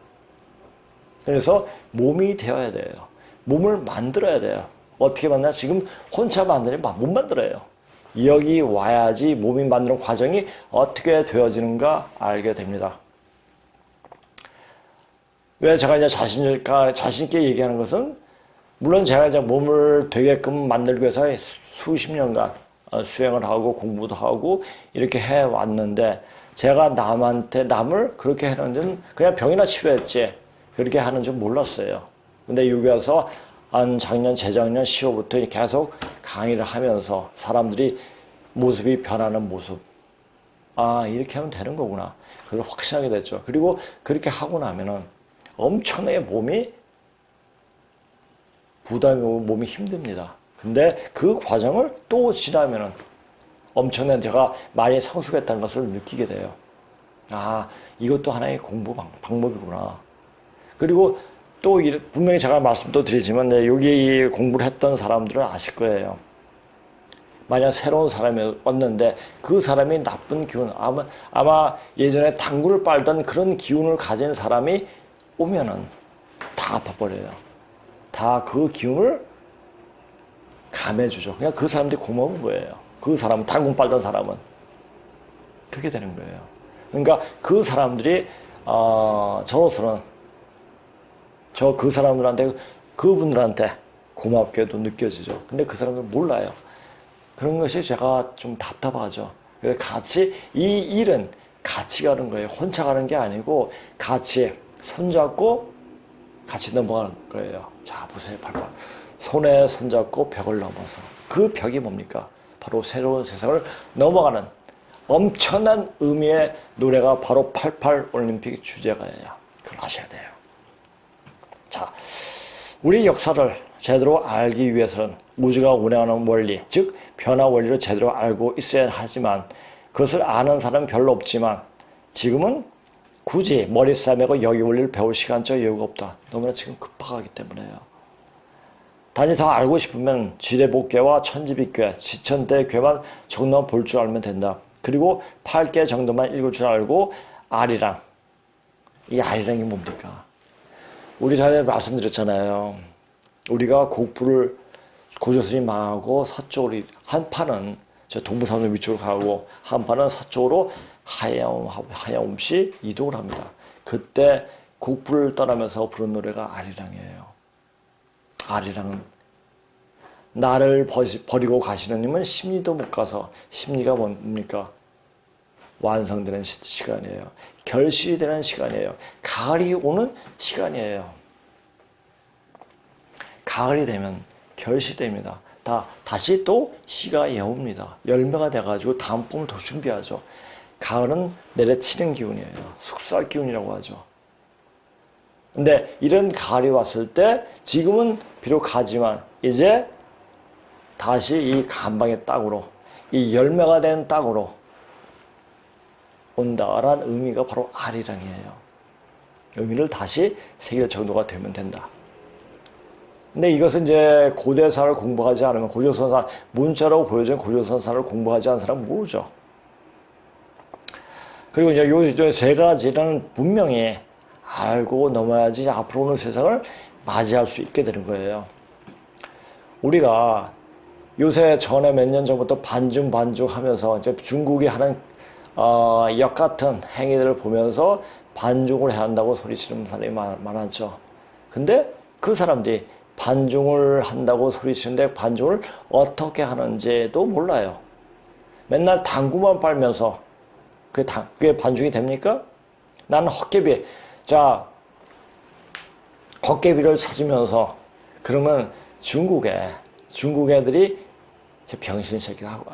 Speaker 1: 그래서 몸이 되어야 돼요. 몸을 만들어야 돼요. 어떻게 만드냐? 지금 혼자 만들면 못 만들어요. 여기 와야지 몸이 만드는 과정이 어떻게 되어지는가 알게 됩니다. 왜 제가 이제 자신 있게 얘기하는 것은, 물론 제가 이제 몸을 되게끔 만들기 위해서 수십 년간 수행을 하고 공부도 하고 이렇게 해왔는데, 제가 남을 그렇게 하는 줄 그냥 병이나 치료했지 그렇게 하는 줄 몰랐어요. 근데 여기 와서 작년, 재작년 10월부터 계속 강의를 하면서 사람들이 모습이 변하는 모습. 아, 이렇게 하면 되는 거구나. 그걸 확신하게 됐죠. 그리고 그렇게 하고 나면은 엄청나게 몸이 부담이 오고 몸이 힘듭니다. 근데 그 과정을 또 지나면은 엄청난 제가 많이 성숙했다는 것을 느끼게 돼요. 아, 이것도 하나의 공부 방법이구나. 그리고 또 분명히 제가 말씀도 드리지만 여기 공부를 했던 사람들은 아실 거예요. 만약 새로운 사람이 왔는데 그 사람이 나쁜 기운, 아마 예전에 당구를 빨던 그런 기운을 가진 사람이 오면은 다 아파버려요. 다 그 기운을 감해주죠. 그냥 그 사람들이 고마운 거예요. 그 사람은, 당구 빨던 사람은. 그렇게 되는 거예요. 그러니까 그 사람들이, 저로서는 그 사람들한테, 그분들한테 고맙게도 느껴지죠. 근데 그 사람들은 몰라요. 그런 것이 제가 좀 답답하죠. 그래서 같이, 이 일은 같이 가는 거예요. 혼자 가는 게 아니고 같이 손잡고 같이 넘어가는 거예요. 자, 보세요. 팔팔. 손에 손잡고 벽을 넘어서. 그 벽이 뭡니까? 바로 새로운 세상을 넘어가는 엄청난 의미의 노래가 바로 88 올림픽 주제가예요. 그걸 아셔야 돼요. 자, 우리 역사를 제대로 알기 위해서는 우주가 운행하는 원리, 즉 변화 원리를 제대로 알고 있어야 하지만 그것을 아는 사람은 별로 없지만 지금은 굳이 머리 싸매고 여기 원리를 배울 시간적 여유가 없다. 너무나 지금 급하기 때문에요. 단지 더 알고 싶으면 지뢰복괴와 천지빛괴, 지천대괴만 정도 볼 줄 알면 된다. 그리고 8개 정도만 읽을 줄 알고 아리랑. 이 아리랑이 뭡니까? 우리 전에 말씀드렸잖아요. 우리가 곡부를 고조선이 망하고 서쪽으로 한 판은 저 동부산맥 위쪽으로 가고 한 판은 서쪽으로 하염없이 이동을 합니다. 그때 곡부를 떠나면서 부른 노래가 아리랑이에요. 아리랑은 나를 버리고 가시는 님은 심리도 못 가서, 심리가 뭡니까? 완성되는 시간이에요. 결실이 되는 시간이에요. 가을이 오는 시간이에요. 가을이 되면 결실됩니다. 다시 또 씨가 여옵니다. 열매가 돼가지고 다음 봄을 더 준비하죠. 가을은 내려치는 기운이에요. 숙살 기운이라고 하죠. 근데 이런 가을이 왔을 때 지금은 비록 가지만 이제 다시 이 간방의 땅으로, 이 열매가 된 땅으로 온다라는 의미가 바로 아리랑이에요. 의미를 다시 새길 정도가 되면 된다. 근데 이것은 이제 고대사를 공부하지 않으면, 고조선사, 문자로 보여진 고조선사를 공부하지 않은 사람은 모르죠. 그리고 이제 요 세 가지는 분명히 알고 넘어야지 앞으로 오는 세상을 맞이할 수 있게 되는 거예요. 우리가 요새 전에 몇 년 전부터 반중 하면서 이제 중국이 하는 역 같은 행위들을 보면서 반중을 해야 한다고 소리치는 사람이 많았죠. 근데 그 사람들이 반중을 한다고 소리치는데 반중을 어떻게 하는지도 몰라요. 맨날 당구만 빨면서 그게 반중이 됩니까? 나는 헛개비. 자, 헛개비를 찾으면서 그러면 중국 애들이 제 병신 새끼 하고,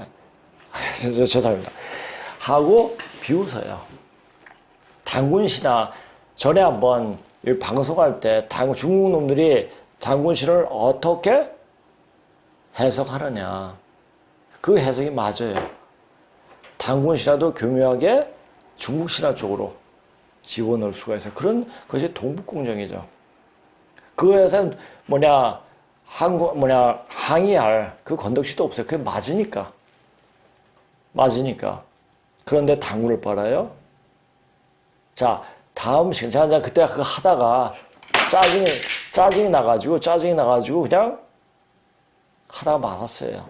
Speaker 1: 죄송합니다. 하고 비웃어요. 당군시나 전에 한번 방송할 때 중국 놈들이 단군신을 어떻게 해석하느냐. 그 해석이 맞아요. 단군신화도 교묘하게 중국 신화 쪽으로 집어넣을 수가 있어요. 그런 것이 동북공정이죠. 그에서 항의할 그 건덕지도 없어요. 그게 맞으니까. 그런데 당구를 빨아요? 자, 다음 시간, 제가 그때 그거 하다가 짜증이 나가지고 그냥 하다가 말았어요.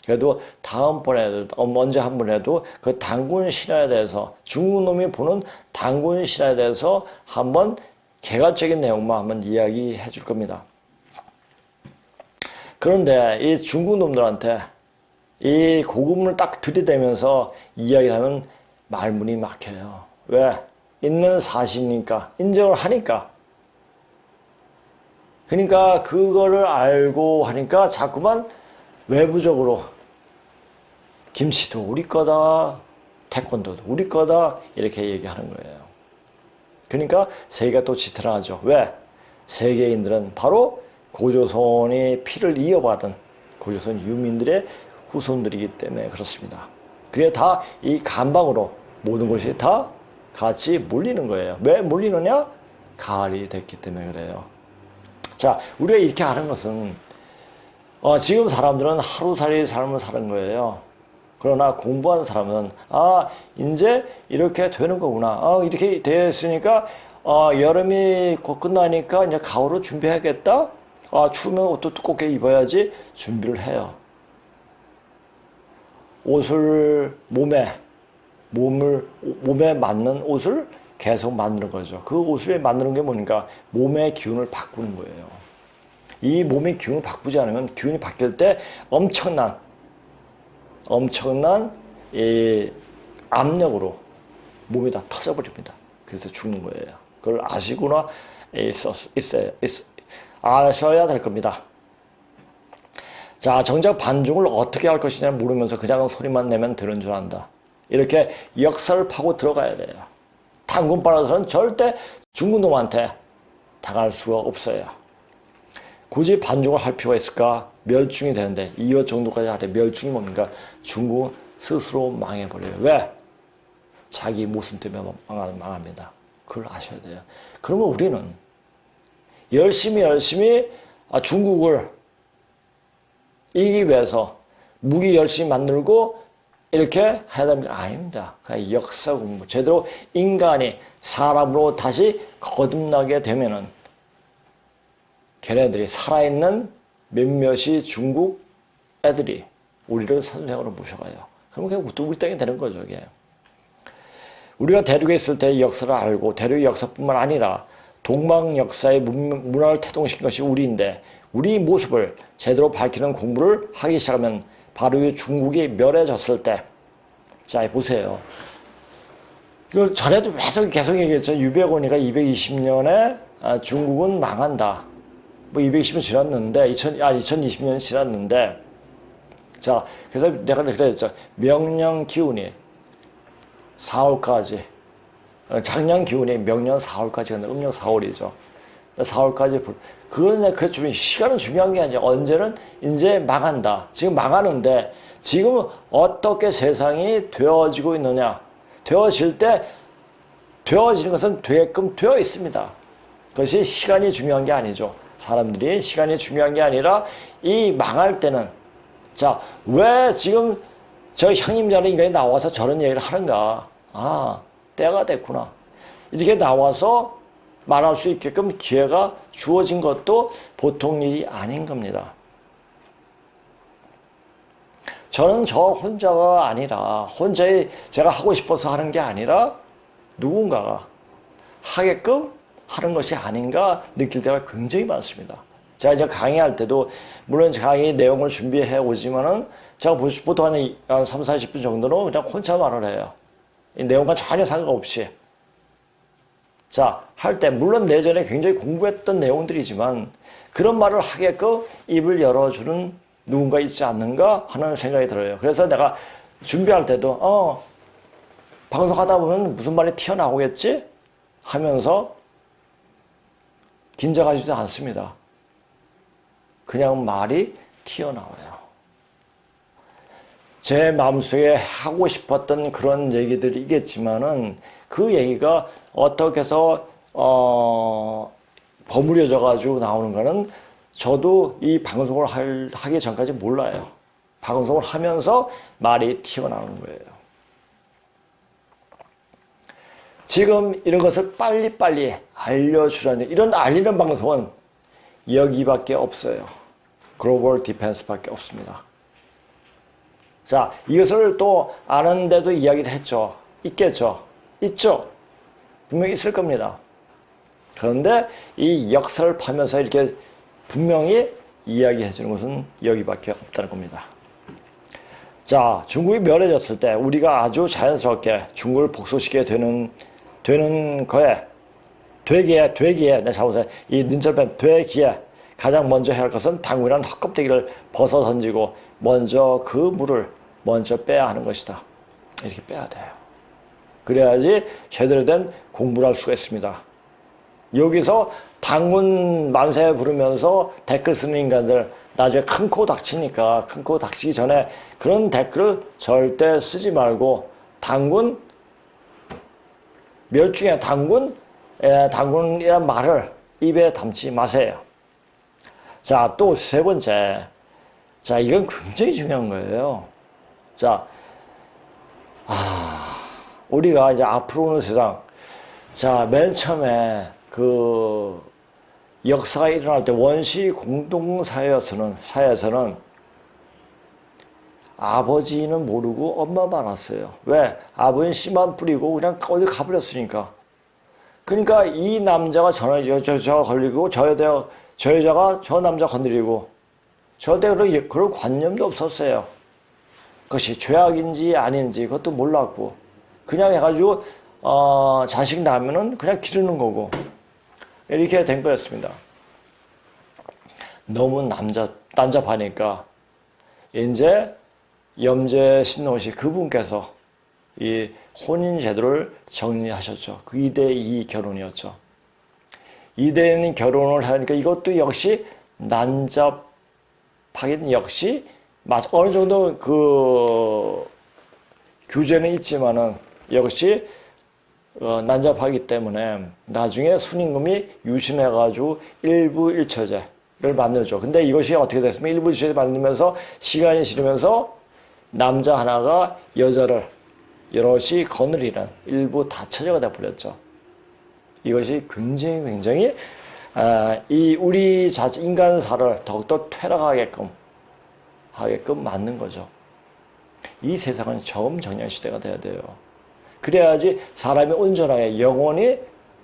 Speaker 1: 그래도 다음번에도, 언제 한 번에도 그 단군 신화에 대해서, 중국 놈이 보는 단군 신화에 대해서 한번 개괄적인 내용만 한번 이야기해 줄 겁니다. 그런데 이 중국 놈들한테 이 고급을 딱 들이대면서 이야기를 하면 말문이 막혀요. 왜? 있는 사실이니까, 인정을 하니까. 그러니까 그거를 알고 하니까 자꾸만 외부적으로 김치도 우리 거다, 태권도도 우리 거다 이렇게 얘기하는 거예요. 그러니까 세계가 또 지탱하죠. 왜? 세계인들은 바로 고조선이 피를 이어받은 고조선 유민들의 후손들이기 때문에 그렇습니다. 그래 다 이 간방으로 모든 것이 다 같이 몰리는 거예요. 왜 몰리느냐? 가을이 됐기 때문에 그래요. 자, 우리가 이렇게 하는 것은 지금 사람들은 하루살이 삶을 사는 거예요. 그러나 공부하는 사람은 이제 이렇게 되는 거구나. 이렇게 되었으니까 여름이 곧 끝나니까 이제 가을을 준비해야겠다. 추우면 옷도 두껍게 입어야지 준비를 해요. 옷을 몸에 맞는 옷을 계속 만드는 거죠. 그 옷을 만드는 게 뭐니까 몸의 기운을 바꾸는 거예요. 이 몸의 기운을 바꾸지 않으면 기운이 바뀔 때 엄청난 이 압력으로 몸이 다 터져버립니다. 그래서 죽는 거예요. 그걸 아시거나 아셔야 될 겁니다. 자, 정작 반중을 어떻게 할 것이냐 모르면서 그냥 소리만 내면 되는 줄 안다. 이렇게 역사를 파고 들어가야 돼요. 단군 빨아서는 절대 중국 놈한테 당할 수가 없어요. 굳이 반중을 할 필요가 있을까? 멸중이 되는데 2월 정도까지 하되 멸중이 뭡니까? 중국 스스로 망해버려요. 왜? 자기 모순 때문에 망합니다. 그걸 아셔야 돼요. 그러면 우리는 열심히 중국을 이기기 위해서 무기 열심히 만들고 이렇게 해야 됩니다. 아닙니다. 그냥 역사 공부. 제대로 인간이 사람으로 다시 거듭나게 되면은 걔네들이 살아있는 몇몇이 중국 애들이 우리를 선생으로 모셔가요. 그러면 그냥 우리 땅이 되는 거죠, 이게. 우리가 대륙에 있을 때 역사를 알고 대륙의 역사뿐만 아니라 동방 역사의 문화를 태동시킨 것이 우리인데 우리 모습을 제대로 밝히는 공부를 하기 시작하면 바로 이 중국이 멸해졌을 때, 자, 보세요. 이걸 전에도 계속 얘기했죠. 유배고니까 220년에 중국은 망한다. 220년 지났는데, 2020년이 지났는데, 자, 그래서 내가 그랬죠. 명령 기운이 4월까지, 작년 기운이 명년 4월까지 갔는데, 음력 4월이죠. 4월까지, 그거는 그 시간은 중요한 게 아니라 언제는 이제 망한다. 지금 망하는데, 지금 어떻게 세상이 되어지고 있느냐. 되어질 때, 되어지는 것은 되게끔 되어 있습니다. 그것이 시간이 중요한 게 아니죠. 사람들이 시간이 중요한 게 아니라 이 망할 때는, 자, 왜 지금 저 형님자는 인간이 나와서 저런 얘기를 하는가. 때가 됐구나. 이렇게 나와서 말할 수 있게끔 기회가 주어진 것도 보통 일이 아닌 겁니다. 저는 저 혼자가 아니라, 제가 하고 싶어서 하는 게 아니라 누군가가 하게끔 하는 것이 아닌가 느낄 때가 굉장히 많습니다. 제가 이제 강의할 때도, 물론 강의 내용을 준비해 오지만은, 제가 보통 한 3, 40분 정도는 그냥 혼자 말을 해요. 이 내용과 전혀 상관없이. 자, 할 때, 물론 내전에 굉장히 공부했던 내용들이지만, 그런 말을 하게끔 입을 열어주는 누군가 있지 않는가 하는 생각이 들어요. 그래서 내가 준비할 때도, 방송하다 보면 무슨 말이 튀어나오겠지? 하면서 긴장하지도 않습니다. 그냥 말이 튀어나와요. 제 마음속에 하고 싶었던 그런 얘기들이 있겠지만은 그 얘기가 어떻게 해서 버무려져 가지고 나오는 거는 저도 이 방송을 하기 전까지 몰라요. 방송을 하면서 말이 튀어나오는 거예요. 지금 이런 것을 빨리빨리 알려주라는 이런 알리는 방송은 여기밖에 없어요. 글로벌 디펜스밖에 없습니다. 자, 이것을 또 아는데도 이야기를 했죠. 있겠죠. 있죠. 분명히 있을 겁니다. 그런데 이 역사를 파면서 이렇게 분명히 이야기해 주는 것은 여기밖에 없다는 겁니다. 자, 중국이 멸해졌을 때 우리가 아주 자연스럽게 중국을 복수시키게 되는 거에 되기에 내 잘못해 이 눈썰뺀 되기에 가장 먼저 해야 할 것은 당군이라는 헛껍데기를 벗어 던지고 먼저 그 물을 먼저 빼야 하는 것이다. 이렇게 빼야 돼요. 그래야지 제대로 된 공부를 할 수가 있습니다. 여기서 당군 만세 부르면서 댓글 쓰는 인간들 나중에 큰 코 닥치니까 큰 코 닥치기 전에 그런 댓글을 절대 쓰지 말고 당군 멸중의 당군이란 말을 입에 담지 마세요. 자, 또 세 번째. 자, 이건 굉장히 중요한 거예요. 자, 우리가 이제 앞으로 오는 세상. 자, 맨 처음에 그 역사가 일어날 때 원시 공동사회에서는 아버지는 모르고 엄마만 알았어요. 왜? 아버지는 씨만 뿌리고 그냥 어디 가버렸으니까. 그러니까 이 남자가 저 여자 걸리고 저 여자가 저 남자 건드리고 저때 그런 관념도 없었어요. 그것이 죄악인지 아닌지 그것도 몰랐고 그냥 해가지고 자식 낳으면은 그냥 기르는 거고 이렇게 된 거였습니다. 너무 난잡하니까 이제 염제 신노시 그분께서 이 혼인 제도를 정리하셨죠. 그 2대2 결혼이었죠. 2대2 결혼을 하니까 이것도 역시 난잡하긴 역시 어느 정도 그 규제는 있지만은 역시 난잡하기 때문에 나중에 순임금이 유신해가지고 일부 일처제를 만들죠. 근데 이것이 어떻게 됐으면 일부 일처제 만들면서 시간이 지나면서 남자 하나가 여자를 여럿이 거느리는 일부 다처제가 되어버렸죠. 이것이 굉장히 이 우리 인간사를 더욱더 퇴락하게끔 만든 거죠. 이 세상은 정령 시대가 돼야 돼요. 그래야지 사람이 온전하게 영혼이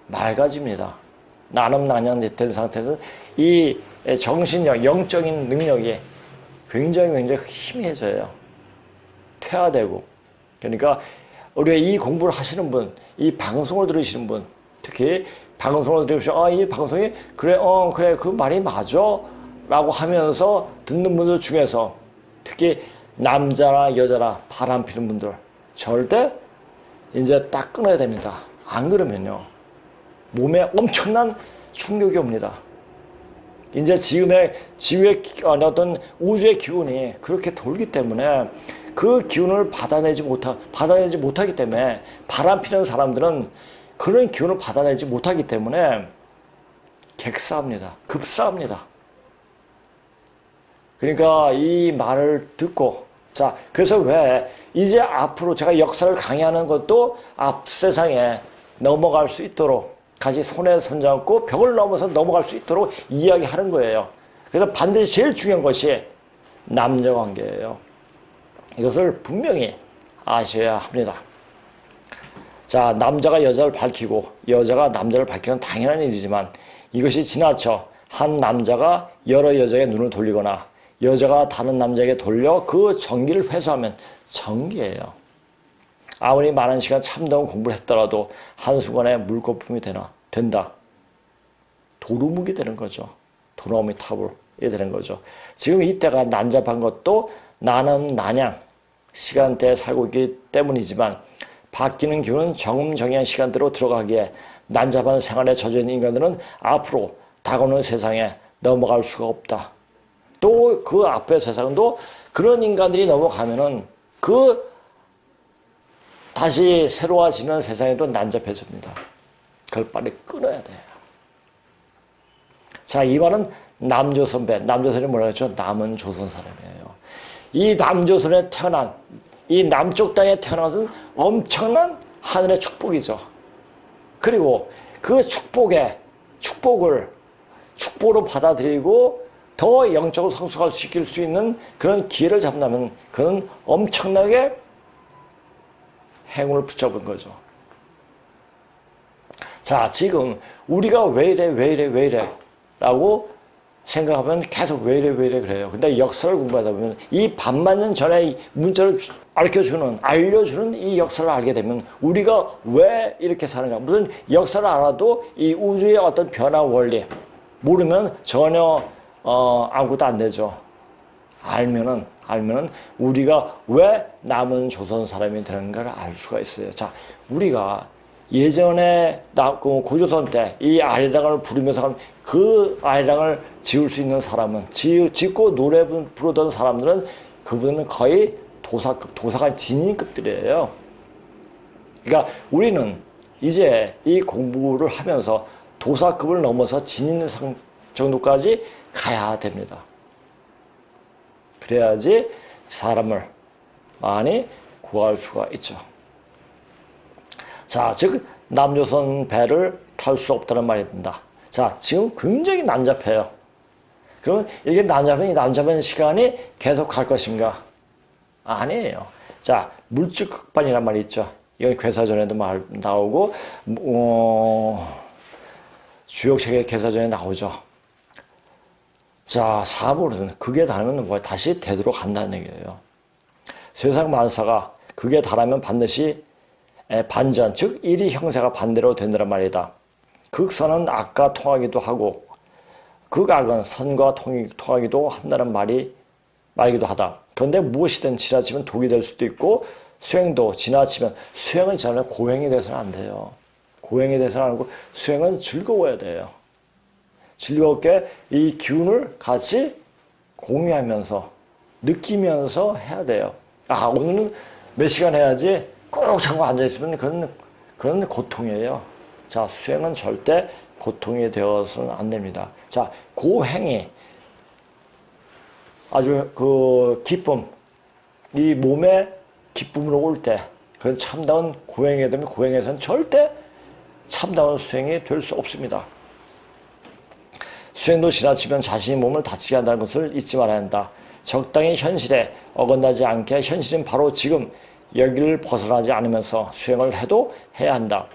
Speaker 1: 맑아집니다. 나눔난양된 상태에서 이 정신력, 영적인 능력이 굉장히 희미해져요. 퇴화되고. 그러니까 우리가 이 공부를 하시는 분, 이 방송을 들으시는 분, 특히 방송을 들으시면 이 방송이 그래 그 말이 맞아 라고 하면서 듣는 분들 중에서 특히 남자나 여자나 바람 피는 분들 절대 이제 딱 끊어야 됩니다. 안 그러면요 몸에 엄청난 충격이 옵니다. 이제 지금의 지구의 어떤 우주의 기운이 그렇게 돌기 때문에 그 기운을 받아내지 못하기 때문에 바람 피는 사람들은 그런 기운을 받아내지 못하기 때문에 객사합니다. 급사합니다. 그러니까 이 말을 듣고 자, 그래서 왜 이제 앞으로 제가 역사를 강의하는 것도 앞 세상에 넘어갈 수 있도록 같이 손에 손잡고 벽을 넘어서 넘어갈 수 있도록 이야기하는 거예요. 그래서 반드시 제일 중요한 것이 남녀관계예요. 이것을 분명히 아셔야 합니다. 자, 남자가 여자를 밝히고 여자가 남자를 밝히는 당연한 일이지만 이것이 지나쳐 한 남자가 여러 여자에게 눈을 돌리거나 여자가 다른 남자에게 돌려 그 정기를 회수하면 정기예요. 아무리 많은 시간 참다운 공부를 했더라도 한순간에 물거품이 된다. 도루묵이 되는 거죠. 도나무이 타불이 되는 거죠. 지금 이때가 난잡한 것도 나는 난양 시간대에 살고 있기 때문이지만 바뀌는 기운은 정음정한 시간대로 들어가기에 난잡한 생활에 젖어 있는 인간들은 앞으로 다가오는 세상에 넘어갈 수가 없다. 또 그 앞의 세상도 그런 인간들이 넘어가면은 다시 새로워지는 세상에도 난잡해집니다. 그걸 빨리 끊어야 돼요. 자, 이 말은 남조선배, 남조선이 뭐라 그랬죠? 남은 조선 사람이에요. 이 남조선에 태어난, 이 남쪽 땅에 태어난 것은 엄청난 하늘의 축복이죠. 그리고 그 축복으로 받아들이고 더 영적으로 성숙시킬 수 있는 그런 기회를 잡는다면 그는 엄청나게 행운을 붙잡은 거죠. 자, 지금 우리가 왜 이래 라고 생각하면 계속 왜 이래 그래요. 근데 역사를 공부하다 보면 이 반만 년 전에 문자를 알려주는 이 역사를 알게 되면 우리가 왜 이렇게 사는가. 무슨 역사를 알아도 이 우주의 어떤 변화 원리 모르면 전혀 아무것도 안 되죠. 알면은 우리가 왜 남은 조선 사람이 되는가를 알 수가 있어요. 자, 우리가 예전에 고조선 때 이 아리랑을 부르면서 그 아리랑을 지을 수 있는 사람은 짓고 노래 부르던 사람들은 그분은 거의 도사가 진인급들이에요. 그러니까 우리는 이제 이 공부를 하면서 도사급을 넘어서 진인 정도까지 가야 됩니다. 그래야지 사람을 많이 구할 수가 있죠. 자, 즉 남조선 배를 탈 수 없다는 말이 든다. 자, 지금 굉장히 난잡해요. 그러면 이게 난잡한 시간이 계속 갈 것인가? 아니에요. 자, 물질 극반이란 말이 있죠. 이건 괴사전에도 나오고 주역책의 괴사전에 나오죠. 자, 사물은 극에 달하면 다시 되도록 한다는 얘기예요. 세상 만사가 극에 달하면 반드시 반전, 즉 일이 형세가 반대로 된다는 말이다. 극선은 악과 통하기도 하고 극악은 선과 통하기도 한다는 말이기도 하다. 그런데 무엇이든 지나치면 독이 될 수도 있고 수행도 지나치면 수행은 저는 고행이 돼서는 안 돼요. 고행이 돼서는 안 하고 수행은 즐거워야 돼요. 즐겁게 이 기운을 같이 공유하면서 느끼면서 해야 돼요. 아, 오늘은 몇 시간 해야지 꼭 자고 앉아있으면 그건 고통이에요. 자, 수행은 절대 고통이 되어서는 안 됩니다. 자, 고행이 아주 기쁨, 이 몸의 기쁨으로 올 때, 그건 참다운 고행이 되면 고행에서는 절대 참다운 수행이 될 수 없습니다. 수행도 지나치면 자신의 몸을 다치게 한다는 것을 잊지 말아야 한다. 적당히 현실에 어긋나지 않게 현실은 바로 지금 여기를 벗어나지 않으면서 수행을 해도 해야 한다.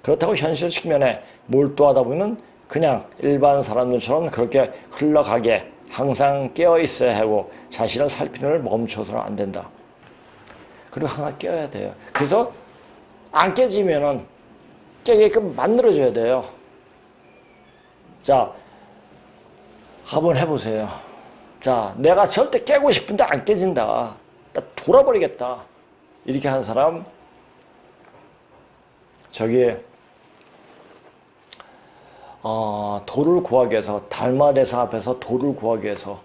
Speaker 1: 그렇다고 현실 측면에 몰두하다 보면 그냥 일반 사람들처럼 그렇게 흘러가게 항상 깨어 있어야 하고 자신을 살피는 걸 멈춰서는 안 된다. 그리고 항상 깨어야 돼요. 그래서 안 깨지면은 깨게끔 만들어줘야 돼요. 자, 한번 해보세요. 자, 내가 절대 깨고 싶은데 안 깨진다. 나 돌아버리겠다. 이렇게 하는 사람, 도를 구하기 위해서, 달마대사 앞에서 도를 구하기 위해서,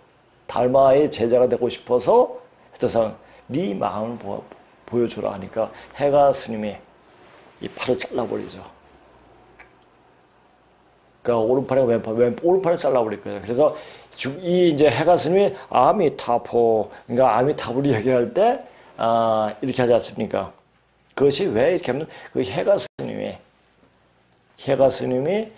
Speaker 1: 달마의 제자가 되고 싶어서, 그래서 네 마음을 보여주라 하니까 해가 스님이 이 팔을 잘라버리죠. 그러니까 오른팔에 오른팔을 잘라버릴 거예요. 그래서 이제 해가 스님이 아미타포, 그러니까 아미타불이 얘기할 때, 이렇게 하지 않습니까? 그것이 왜 이렇게 하면 그 해가 스님이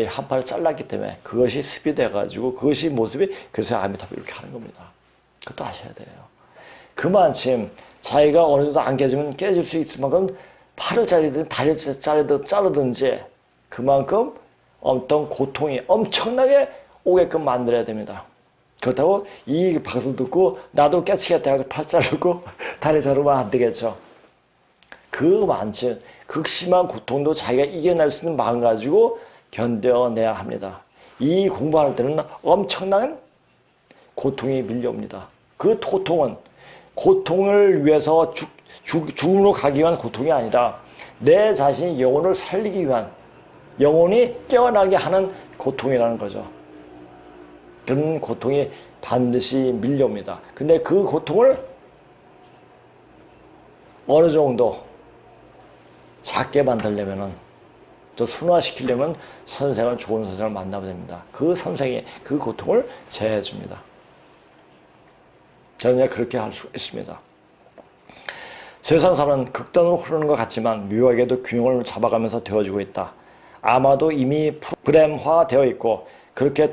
Speaker 1: 한 팔을 잘랐기 때문에 그것이 습이 돼가지고 그것이 모습이 그래서 아미타불 이렇게 하는 겁니다. 그것도 아셔야 돼요. 그만큼 자기가 어느 정도 안 깨지면 깨질 수 있을 만큼 팔을 자르든 다리를 자르든지 그만큼 어떤 고통이 엄청나게 오게끔 만들어야 됩니다. 그렇다고 이 방송 듣고 나도 깨치겠다 해서 팔 자르고 다리 자르면 안 되겠죠. 그만큼 극심한 고통도 자기가 이겨낼 수 있는 마음 가지고 견뎌내야 합니다. 이 공부할 때는 엄청난 고통이 밀려옵니다. 그 고통은 고통을 위해서 죽음으로 가기 위한 고통이 아니라 내 자신의 영혼을 살리기 위한 영혼이 깨어나게 하는 고통이라는 거죠. 그런 고통이 반드시 밀려옵니다. 근데 그 고통을 어느 정도 작게 만들려면은, 또 순화시키려면 선생을, 좋은 선생을 만나면 됩니다. 그 선생이 그 고통을 제해해 줍니다. 저는 그렇게 할 수 있습니다. 세상사는 극단으로 흐르는 것 같지만 묘하게도 균형을 잡아가면서 되어지고 있다. 아마도 이미 프로그램화되어 있고 그렇게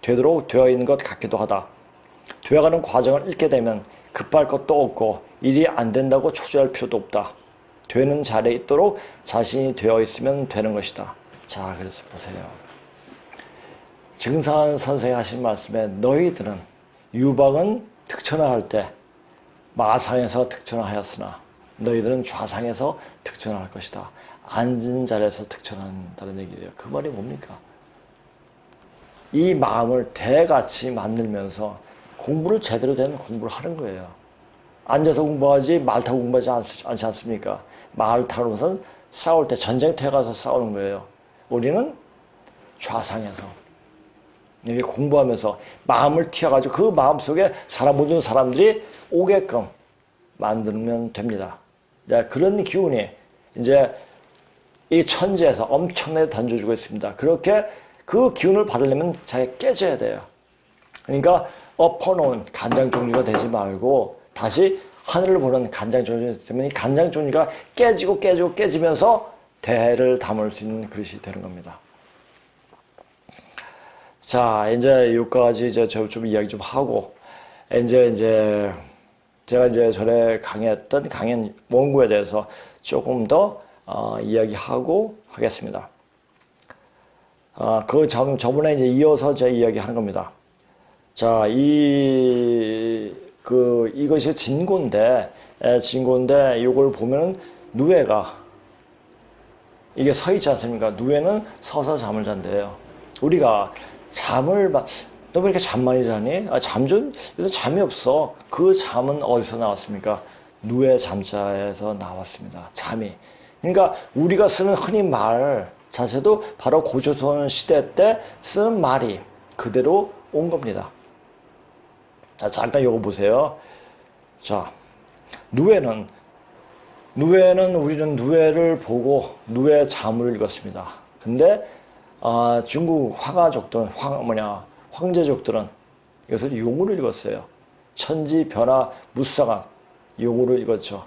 Speaker 1: 되도록 되어 있는 것 같기도 하다. 되어가는 과정을 읽게 되면 급할 것도 없고 일이 안 된다고 초조할 필요도 없다. 되는 자리에 있도록 자신이 되어 있으면 되는 것이다. 자, 그래서 보세요. 증산 선생이 하신 말씀에 너희들은 유방은 득천화할 때 마상에서 득천화하였으나 너희들은 좌상에서 득천화할 것이다. 앉은 자리에서 득천한다는 얘기예요. 그 말이 뭡니까? 이 마음을 대같이 만들면서 공부를 제대로 된 공부를 하는 거예요. 앉아서 공부하지 말 타고 공부하지 않지 않습니까? 말 타고서는 싸울 때 전쟁터에 가서 싸우는 거예요. 우리는 좌상에서 이렇게 공부하면서 마음을 튀어가지고 그 마음 속에 모든 사람들이 오게끔 만들면 됩니다. 그런 기운이 이제 이 천지에서 엄청나게 던져주고 있습니다. 그렇게 그 기운을 받으려면 자기가 깨져야 돼요. 그러니까 엎어놓은 간장종류가 되지 말고 다시 하늘을 보는 간장종류가 되면 이 간장종류가 깨지면서 대를 담을 수 있는 그릇이 되는 겁니다. 자, 이제 여기까지 좀 이야기 좀 하고, 이제 제가 전에 강의했던 강연 원고에 대해서 조금 더 이야기하고 하겠습니다. 저번에 이제 이어서 제가 이야기하는 겁니다. 자, 이것이 진고인데 이걸 보면은 누에가 이게 서 있지 않습니까? 누에는 서서 잠을 잔대요. 우리가 잠을 너 왜 이렇게 잠 많이 자니? 요새 잠이 없어. 그 잠은 어디서 나왔습니까? 누에 잠자에서 나왔습니다. 잠이. 그러니까 우리가 쓰는 흔히 말 자체도 바로 고조선 시대 때 쓰는 말이 그대로 온 겁니다. 자, 잠깐 요거 보세요. 자, 누에는 우리는 누에를 보고 누에 잠을 읽었습니다. 근데 중국 화가족들은 황제족들은 이것을 용으로 읽었어요. 천지 변화 무쌍한 용으로 읽었죠.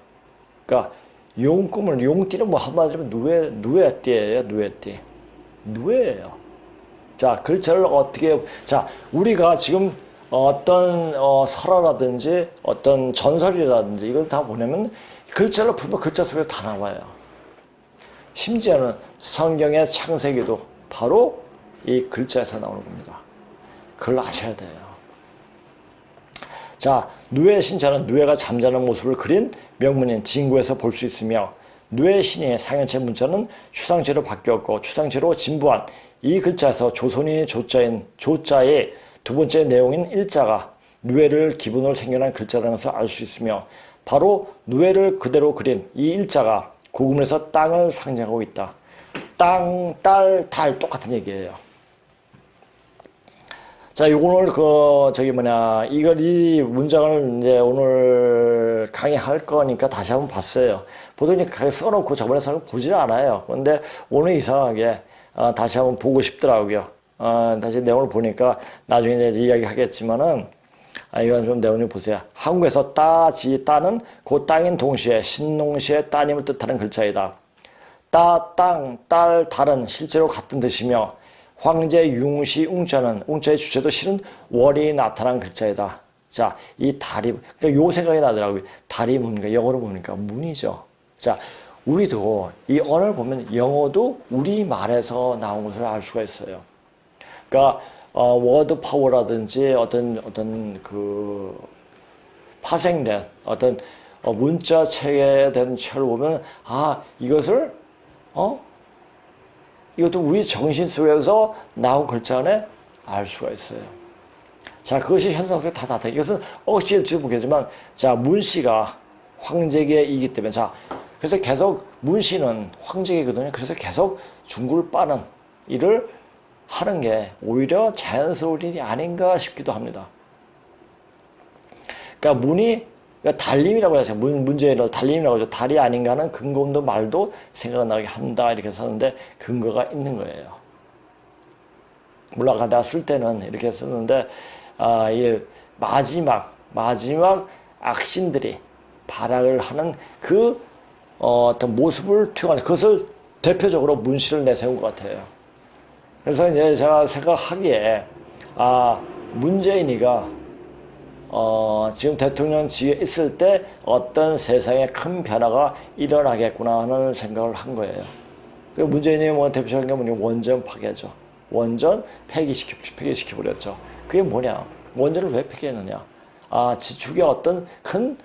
Speaker 1: 그러니까 용띠는 뭐 한마디로 누에띠예요. 누에예요. 자, 글자를 우리가 지금 어떤 설화라든지 어떤 전설이라든지 이걸 다 보내면 글자를 풀면 글자 속에 다 나와요. 심지어는 성경의 창세기도 바로 이 글자에서 나오는 겁니다. 그걸 아셔야 돼요. 자, 누에 신자는 누에가 잠자는 모습을 그린 명문인 진구에서 볼 수 있으며 누에 신의 상현체 문자는 추상체로 바뀌었고 추상체로 진부한 이 글자에서 조선이 조자인 조자의 두 번째 내용인 일자가 누에를 기본으로 생겨난 글자라는 것을 알 수 있으며 바로 누에를 그대로 그린 이 일자가 고금에서 땅을 상징하고 있다. 땅, 딸, 달 똑같은 얘기예요. 자, 오늘 이 문장을 이제 오늘 강의할 거니까 다시 한번 봤어요. 보통 써놓고 저번에 보질 않아요. 근데 오늘 이상하게 다시 한번 보고 싶더라고요. 다시 내용을 보니까 나중에 이제 이야기 하겠지만은, 이건 좀 내용 좀 보세요. 한국에서 따는 그 땅인 동시에 신농시의 따님을 뜻하는 글자이다. 땅, 딸, 달은 실제로 같은 뜻이며 황제 융시 웅자의 주체도 실은 월이 나타난 글자이다. 자, 이 달이, 그러니까 요 생각이 나더라고요. 달이 뭡니까? 영어로 뭡니까? 문이죠. 자, 우리도 이 언어를 보면 영어도 우리말에서 나온 것을 알 수가 있어요. 그러니까, 워드 파워라든지 어떤 파생된 어떤 문자 체계에 대한 책을 보면, 이것도 우리 정신 속에서 나온 글자 안에 알 수가 있어요. 자, 그것이 현상 속에 다 나타나. 이것은 억지로 보겠지만, 자, 문씨가 황제계이기 때문에, 자, 그래서 계속 문씨는 황제이거든요. 그래서 계속 중구를 빠는 일을 하는 게 오히려 자연스러운 일이 아닌가 싶기도 합니다. 그러니까 문이 그러니까 달림이라고 하죠. 문제를 달림이라고 하죠. 달이 아닌가 하는 근거 없는 말도 생각나게 한다 이렇게 썼는데 근거가 있는 거예요. 물론 내가 쓸 때는 이렇게 썼는데 이 마지막 악신들이 발악을 하는 그 어떤 모습을 투영하는 그것을 대표적으로 문씨를 내세운 것 같아요. 그래서 이제 제가 생각하기에 문재인이가 지금 대통령직에 있을 때 어떤 세상에 큰 변화가 일어나겠구나 하는 생각을 한 거예요. 그리고 문재인이 뭐 대표적인 게 뭐냐 원전 파괴죠. 원전 폐기시켜버렸죠. 그게 뭐냐? 원전을 왜 폐기했느냐? 지축의 어떤 큰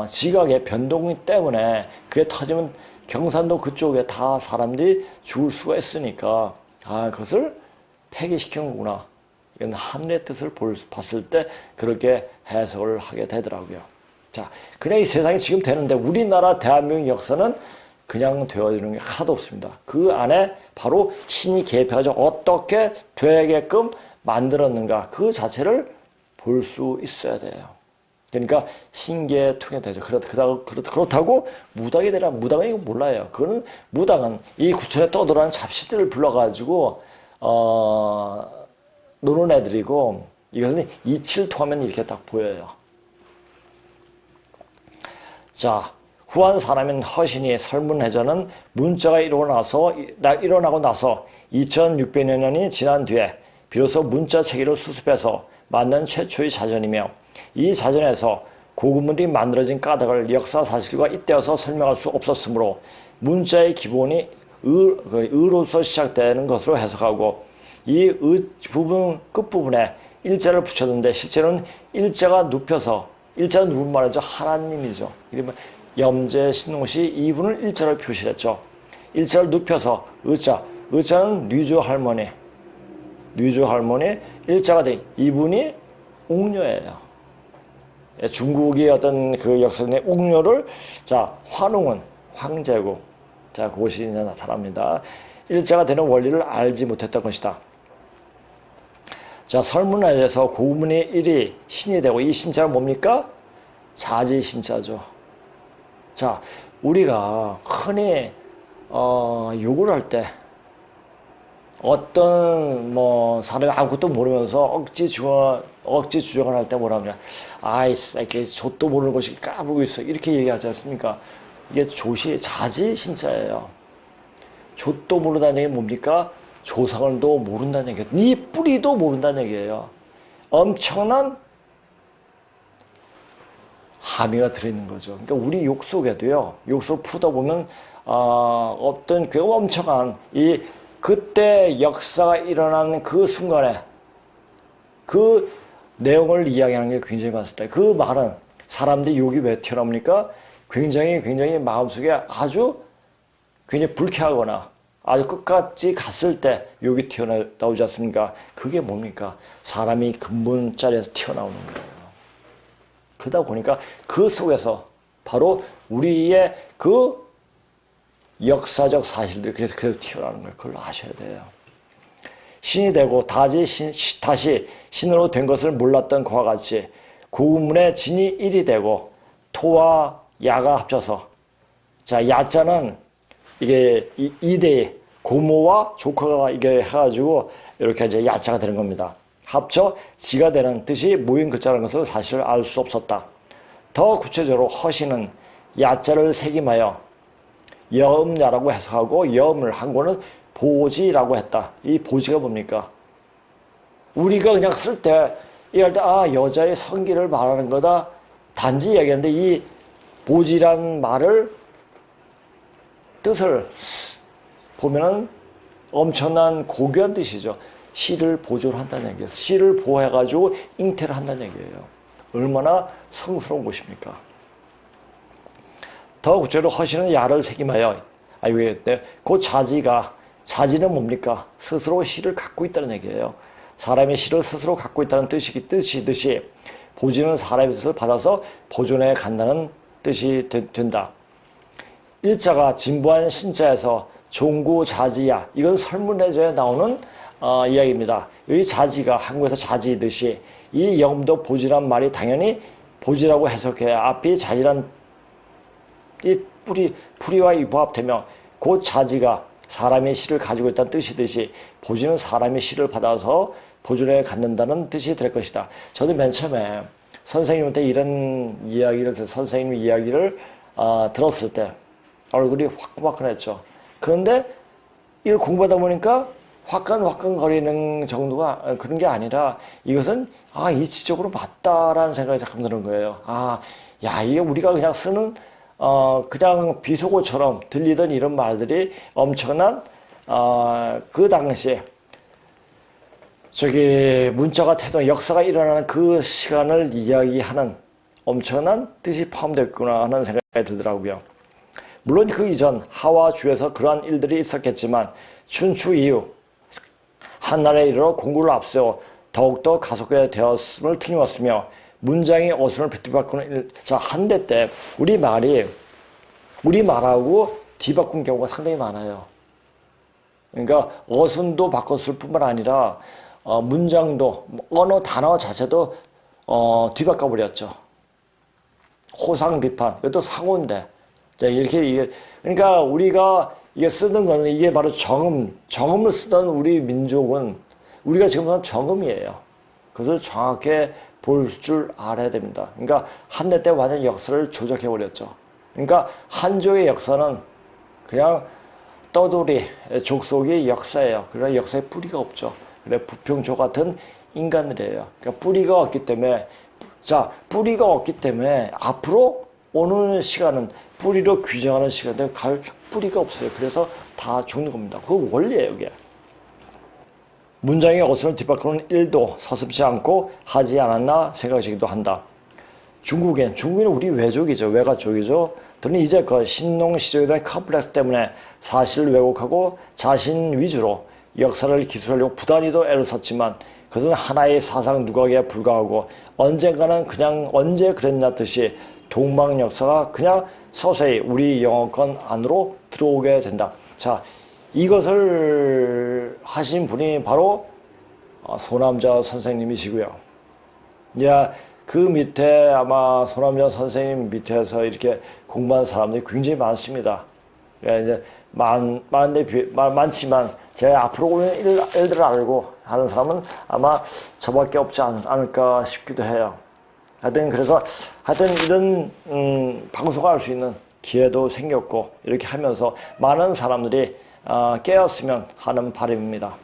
Speaker 1: 지각의 변동 때문에 그게 터지면 경산도 그쪽에 다 사람들이 죽을 수가 있으니까 그것을 폐기시킨 거구나. 이건 하늘의 뜻을 봤을 때 그렇게 해석을 하게 되더라고요. 자, 그냥 이 세상이 지금 되는데 우리나라 대한민국 역사는 그냥 되어지는 게 하나도 없습니다. 그 안에 바로 신이 개입해가지고 어떻게 되게끔 만들었는가 그 자체를 볼 수 있어야 돼요. 그러니까 신기에 통해되죠. 그렇다고 무당이 되라. 무당은 이거 몰라요. 그거는 무당은 이 구천에 떠돌아가는 잡시들을 불러가지고 노는 애들이고 이것은 이치를 통하면 이렇게 딱 보여요. 자, 후한 사람인 허신이 설문해전은 문자가 일어나고 나서 2600년이 지난 뒤에 비로소 문자 체계를 수습해서 만든 최초의 자전이며 이 자전에서 고구문이 만들어진 까닭을 역사 사실과 잇대어서 설명할 수 없었으므로 문자의 기본이 의로서 시작되는 것으로 해석하고 이 부분 끝부분에 일자를 붙였는데 실제로는 일자가 눕혀서 일자는 누군 말이죠? 하나님이죠. 이러면 염제 신농시 이분을 일자를 표시했죠. 일자를 눕혀서 의자는 뉘조 할머니 일자가 된 이분이 옥녀예요. 중국의 어떤 그 역사의 옥녀를 환웅은 황제고 그것이 이제 나타납니다. 일자가 되는 원리를 알지 못했던 것이다. 설문에서 고구문이 1이 신이 되고 이 신자는 뭡니까? 자지신자죠. 우리가 흔히 욕을 할 때 어떤 사람이 아무것도 모르면서 억지 주장을 할 때 뭐라 하냐? 이게 좆도 모르는 것이 까불고 있어. 이렇게 얘기하지 않습니까? 이게 자지신자예요. 좆도 모른다는 얘기는 뭡니까? 조상을도 모른다는 얘기예요. 네 뿌리도 모른다는 얘기예요. 엄청난 함의가 들어있는 거죠. 그러니까 우리 욕 속에도요. 욕 속 풀다 보면 어떤 그 엄청난 그때 역사가 일어나는 그 순간에 그 내용을 이야기하는 게 굉장히 많습니다. 그 말은 사람들이 욕이 왜 튀어나옵니까? 굉장히 마음속에 아주 굉장히 불쾌하거나 아주 끝까지 갔을 때 욕이 튀어나오지 않습니까? 그게 뭡니까? 사람이 근본자리에서 튀어나오는 거예요. 그러다 보니까 그 속에서 바로 우리의 그 역사적 사실들이 그래서 튀어나오는 거예요. 그걸 아셔야 돼요. 신이 되고 다시 신으로 된 것을 몰랐던 그와 같이 고구문의 진이 1이 되고 토와 야가 합쳐서 야자는 이게 2대 고모와 조카가 이게 해가지고 이렇게 이제 야자가 되는 겁니다. 합쳐 지가 되는 뜻이 모인 글자라는 것을 사실 알 수 없었다. 더 구체적으로 허신은 야자를 새김하여 여음야라고 해석하고 여음을 한국어는 보지라고 했다. 이 보지가 뭡니까? 우리가 그냥 쓸 때 이럴 때 여자의 성기를 말하는 거다. 단지 얘기하는데 이 보지란 말을 뜻을 보면은 엄청난 고귀한 뜻이죠. 시를 보조를 한다는 얘기예요. 시를 보호해가지고 잉태를 한다는 얘기예요. 얼마나 성스러운 것입니까? 더 구체적으로 허신은 야를 새김하여 그 자지는 뭡니까? 스스로 시를 갖고 있다는 얘기예요. 사람이 시를 스스로 갖고 있다는 뜻이듯이 보지는 사람의 뜻을 받아서 보존해 간다는 뜻이 된다. 일자가 진부한 신자에서 종구자지야. 이건 설문해저에 나오는 이야기입니다. 이 자지가 한국에서 자지듯이 이 영도 보지란 말이 당연히 보지라고 해석해야 앞이 자지란 이 뿌리와 유부합되며 곧 자지가 사람의 씨를 가지고 있다는 뜻이듯이 보지는 사람의 씨를 받아서 보존해 갖는다는 뜻이 될 것이다. 저도 맨 처음에 선생님한테 이런 이야기를 선생님 이야기를 들었을 때 얼굴이 화끈화끈했죠. 그런데 이걸 공부하다 보니까 화끈화끈거리는 정도가 그런 게 아니라 이것은 이치적으로 맞다라는 생각이 잠깐 드는 거예요. 이게 우리가 그냥 쓰는 그냥 비속어처럼 들리던 이런 말들이 엄청난 그 당시에 문자가 태동 역사가 일어나는 그 시간을 이야기하는 엄청난 뜻이 포함됐구나 하는 생각이 들더라고요. 물론 그 이전 하와 주에서 그러한 일들이 있었겠지만 춘추 이후 한나라에 이르러 공구를 앞세워 더욱더 가속해 되었음을 틀림없으며 문장이 어순을 뒤바꾸는 일. 자, 한대 때 우리 말하고 뒤바꾼 경우가 상당히 많아요. 그러니까 어순도 바꿨을 뿐만 아니라 문장도 언어 단어 자체도 뒤바꿔 버렸죠. 호상 비판 이것도 상호인데 이게 그러니까 우리가 이게 쓰는 거는 이게 바로 정음을 쓰던 우리 민족은 우리가 지금 하는 정음이에요. 그것을 정확히 볼 줄 알아야 됩니다. 그러니까 한때 때 완전 역사를 조작해 버렸죠. 그러니까 한족의 역사는 그냥 떠돌이 족속의 역사예요. 그러나 역사에 뿌리가 없죠. 그래 부평조 같은 인간들이에요. 그러니까 뿌리가 없기 때문에 앞으로 오는 시간은 뿌리로 규정하는 시간인데 갈 뿌리가 없어요. 그래서 다 죽는 겁니다. 그거 원리예요, 이게. 문장의 어순을 뒤바꾸는 일도 서슴지 않고 하지 않았나 생각하기도 한다. 중국인 우리 외족이죠. 외가족이죠. 들은 이제껏 신농 시족에 대한 컴플렉스 때문에 사실을 왜곡하고 자신 위주로 역사를 기술하려고 부단히도 애를 썼지만 그것은 하나의 사상 누각에 불과하고 언젠가는 그냥 언제 그랬냐 듯이 동방 역사가 그냥 서서히 우리 영어권 안으로 들어오게 된다. 자, 이것을 하신 분이 바로 소남자 선생님이시고요. 그 밑에 아마 소남자 선생님 밑에서 이렇게 공부한 사람들이 굉장히 많습니다. 이제 많지만 제가 앞으로 오는 일들을 알고 하는 사람은 아마 저밖에 없지 않을까 싶기도 해요. 하여튼 이런 방송을 할 수 있는 기회도 생겼고 이렇게 하면서 많은 사람들이 깨었으면 하는 바람입니다.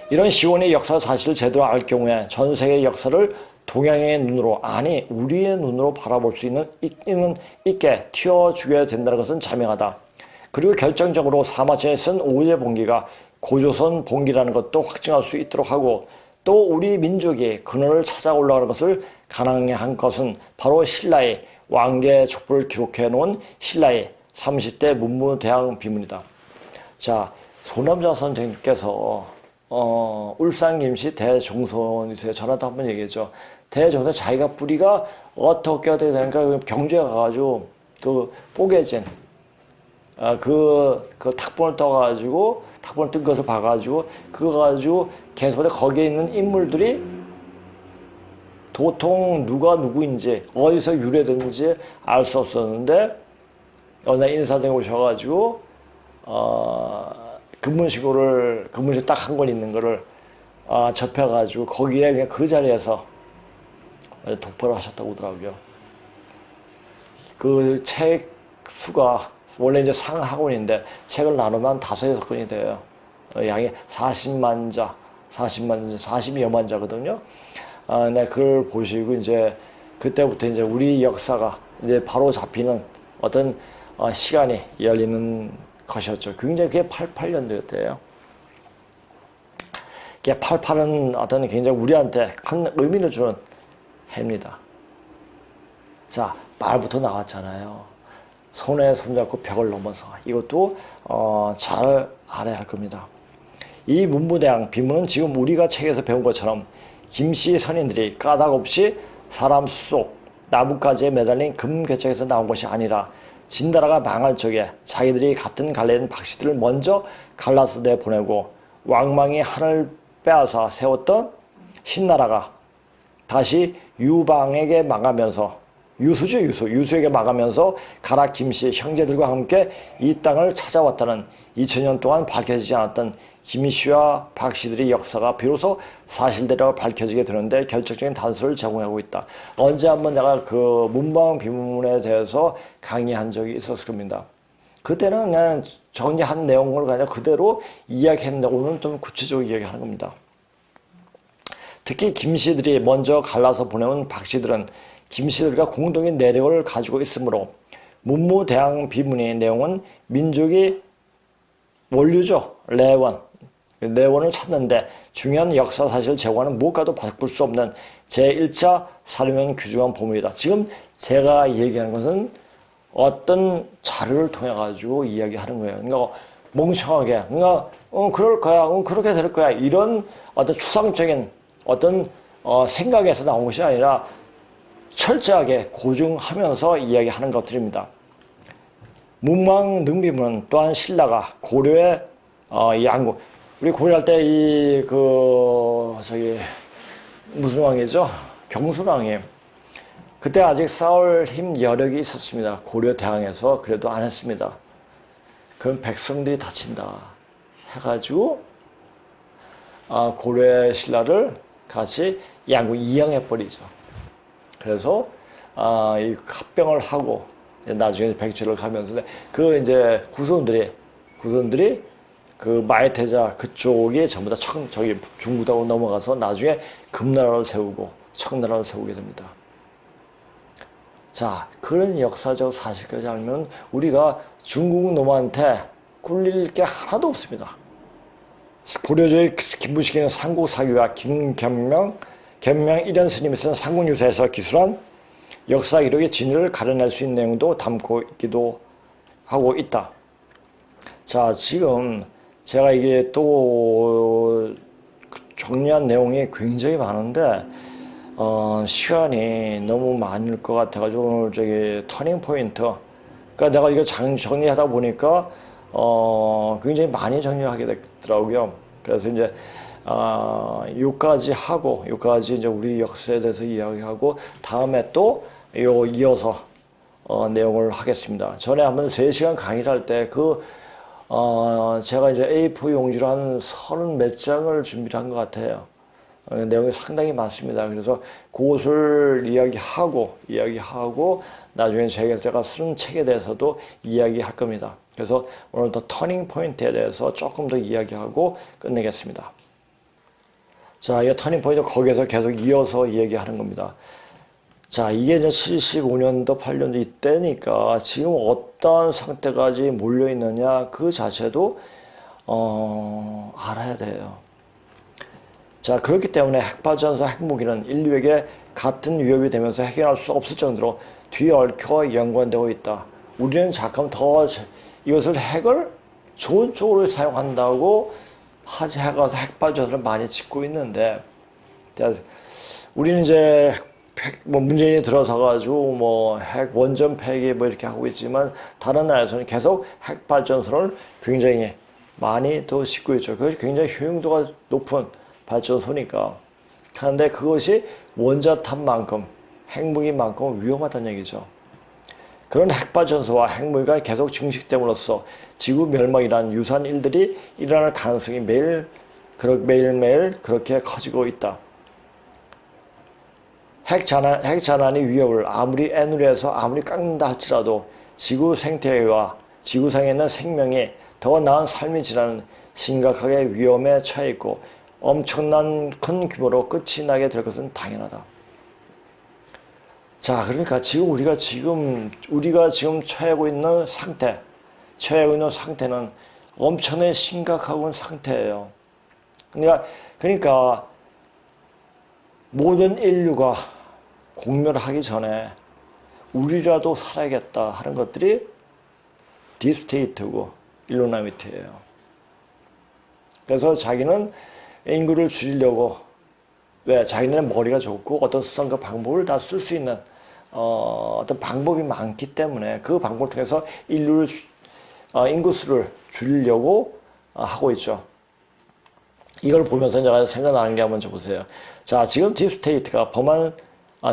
Speaker 1: 이런 시온의 역사 사실을 제대로 알 경우에 전 세계의 역사를 동양의 눈으로 아니 우리의 눈으로 바라볼 수 있게 튀어주게 된다는 것은 자명하다. 그리고 결정적으로 사마천에 쓴 오제본기가 고조선 본기라는 것도 확증할 수 있도록 하고 또 우리 민족이 근원을 찾아 올라가는 것을 가능하게 한 것은 바로 신라의 왕계 족보를 기록해 놓은 신라의 30대 문무대항 비문이다. 자, 소남자 선생님께서 울산 김씨 대종손이세요. 전화도 한번 얘기했죠. 대종손 자기가 뿌리가 어떻게 되는가 경주에 가가지고 그 뽀개진 그 탁본을 떠가지고 탁본을 뜬 것을 봐가지고 그거 가지고 계속 거기에 있는 인물들이 도통 누가 누구인지 어디서 유래됐는지 알 수 없었는데 어느 날 인사동에 오셔가지고 근문식 딱 한 권 있는 거를 접해가지고 거기에 그냥 그 자리에서 독보를 하셨다고 하더라고요. 그 책 수가 원래 이제 상학원인데 책을 나누면 5-6권이 돼요. 양이 40여만 자거든요. 네, 그걸 보시고 이제 그때부터 이제 우리 역사가 이제 바로 잡히는 어떤 시간이 열리는 것이었죠. 굉장히 그게 88년도였대요. 그게 88은 어떤 굉장히 우리한테 큰 의미를 주는 해입니다. 자, 말부터 나왔잖아요. 손에 손잡고 벽을 넘어서 이것도 잘 알아야 할 겁니다. 이 문무대항 비문은 지금 우리가 책에서 배운 것처럼 김씨 선인들이 까닭 없이 사람 속 나뭇가지에 매달린 금괴책에서 나온 것이 아니라 진나라가 망할 적에 자기들이 같은 갈래인 박씨들을 먼저 갈라서 내보내고 왕망이 하늘 빼앗아 세웠던 신나라가 다시 유방에게 망하면서 유수에게 망하면서 가라 김씨 형제들과 함께 이 땅을 찾아왔다는 2000년 동안 밝혀지지 않았던 김씨와 박씨들의 역사가 비로소 사실대로 밝혀지게 되는데 결정적인 단서를 제공하고 있다. 언제 한번 내가 그 문방 비문에 대해서 강의한 적이 있었을 겁니다. 그때는 그냥 정리한 내용을 그냥 그대로 이야기했는데 오늘은 좀 구체적으로 이야기하는 겁니다. 특히 김씨들이 먼저 갈라서 보내온 박씨들은 김씨들과 공동의 내력을 가지고 있으므로 문무대항 비문의 내용은 민족의 원류죠. 레원을 찾는데 중요한 역사 사실을 제공하는 무엇과도 바꿀 수 없는 제1차 사료면 규정한 보물이다. 지금 제가 얘기하는 것은 어떤 자료를 통해 가지고 이야기하는 거예요. 그러니까 멍청하게, 그러니까 그럴 거야, 그렇게 될 거야 이런 어떤 추상적인 어떤 생각에서 나온 것이 아니라 철저하게 고증하면서 이야기하는 것들입니다. 문왕능비문은 또한 신라가 고려의 양국, 우리 고려할 때 무슨 왕이죠? 경순왕이 그때 아직 싸울 힘 여력이 있었습니다. 고려 대항에서 그래도 안 했습니다. 그럼 백성들이 다친다 해가지고 고려의 신라를 같이 양국 이양해버리죠. 그래서 이 합병을 하고 나중에 백제를 가면서 그 이제 후손들이 그 마해태자 그쪽이 전부 다 중국하고 넘어가서 나중에 금나라를 세우고 청나라를 세우게 됩니다. 자, 그런 역사적 사실까지 알면 우리가 중국 놈한테 꿀릴 게 하나도 없습니다. 고려조의 김부식의 삼국사기와 김겸명 일현 스님이 쓴 삼국유사에서 기술한 역사 기록의 진위를 가려낼 수 있는 내용도 담고 있기도 하고 있다. 자, 지금 제가 이게 또 정리한 내용이 굉장히 많은데 시간이 너무 많을 것 같아가지고 오늘 터닝 포인트. 그러니까 내가 이거 정리하다 보니까 굉장히 많이 정리하게 됐더라고요. 그래서 이제 요까지 이제 우리 역사에 대해서 이야기하고 다음에 또 이어서 내용을 하겠습니다. 전에 한번 3시간 강의를 할 때 제가 이제 A4 용지로 한 30 몇 장을 준비를 한 것 같아요. 내용이 상당히 많습니다. 그래서 그것을 이야기하고 나중에 제가 쓰는 책에 대해서도 이야기할 겁니다. 그래서 오늘도 터닝 포인트에 대해서 조금 더 이야기하고 끝내겠습니다. 자, 이 터닝 포인트 거기에서 계속 이어서 이야기하는 겁니다. 자, 이게 이제 75년도, 8년도 이때니까 지금 어떤 상태까지 몰려 있느냐 그 자체도 알아야 돼요. 자, 그렇기 때문에 핵발전소 핵무기는 인류에게 같은 위협이 되면서 해결할 수 없을 정도로 뒤얽혀 연관되고 있다. 우리는 잠깐 더 이것을 핵을 좋은 쪽으로 사용한다고 해가서 핵발전소를 많이 짓고 있는데, 자, 우리는 이제 문재인이 들어서가지고 핵 원전 폐기 이렇게 하고 있지만 다른 나라에서는 계속 핵발전소를 굉장히 많이 더 짓고 있죠. 그것이 굉장히 효용도가 높은 발전소니까. 그런데 그것이 원자탄만큼 핵무기만큼 위험하다는 얘기죠. 그런 핵발전소와 핵무기가 계속 증식됨으로써 지구 멸망이란 유사한 일들이 일어날 가능성이 매일매일 그렇게 커지고 있다. 핵전환의 위협을 아무리 애누리해서 아무리 깎는다 할지라도 지구 생태계와 지구상에 있는 생명이 더 나은 삶이 지나는 심각하게 위험에 처해 있고 엄청난 큰 규모로 끝이 나게 될 것은 당연하다. 자, 그러니까 우리가 지금 처하고 있는 상태는 엄청나게 심각한 상태예요. 그러니까 모든 인류가 공멸하기 전에 우리라도 살아야겠다 하는 것들이 딥스테이트고 일루미나티예요. 그래서 자기는 인구를 줄이려고 자기네는 머리가 좋고 어떤 수단과 방법을 다 쓸 수 있는 어떤 방법이 많기 때문에 그 방법을 통해서 인구수를 줄이려고 하고 있죠. 이걸 보면서 제가 생각나는 게 한번 보세요. 자, 지금 딥스테이트가 범한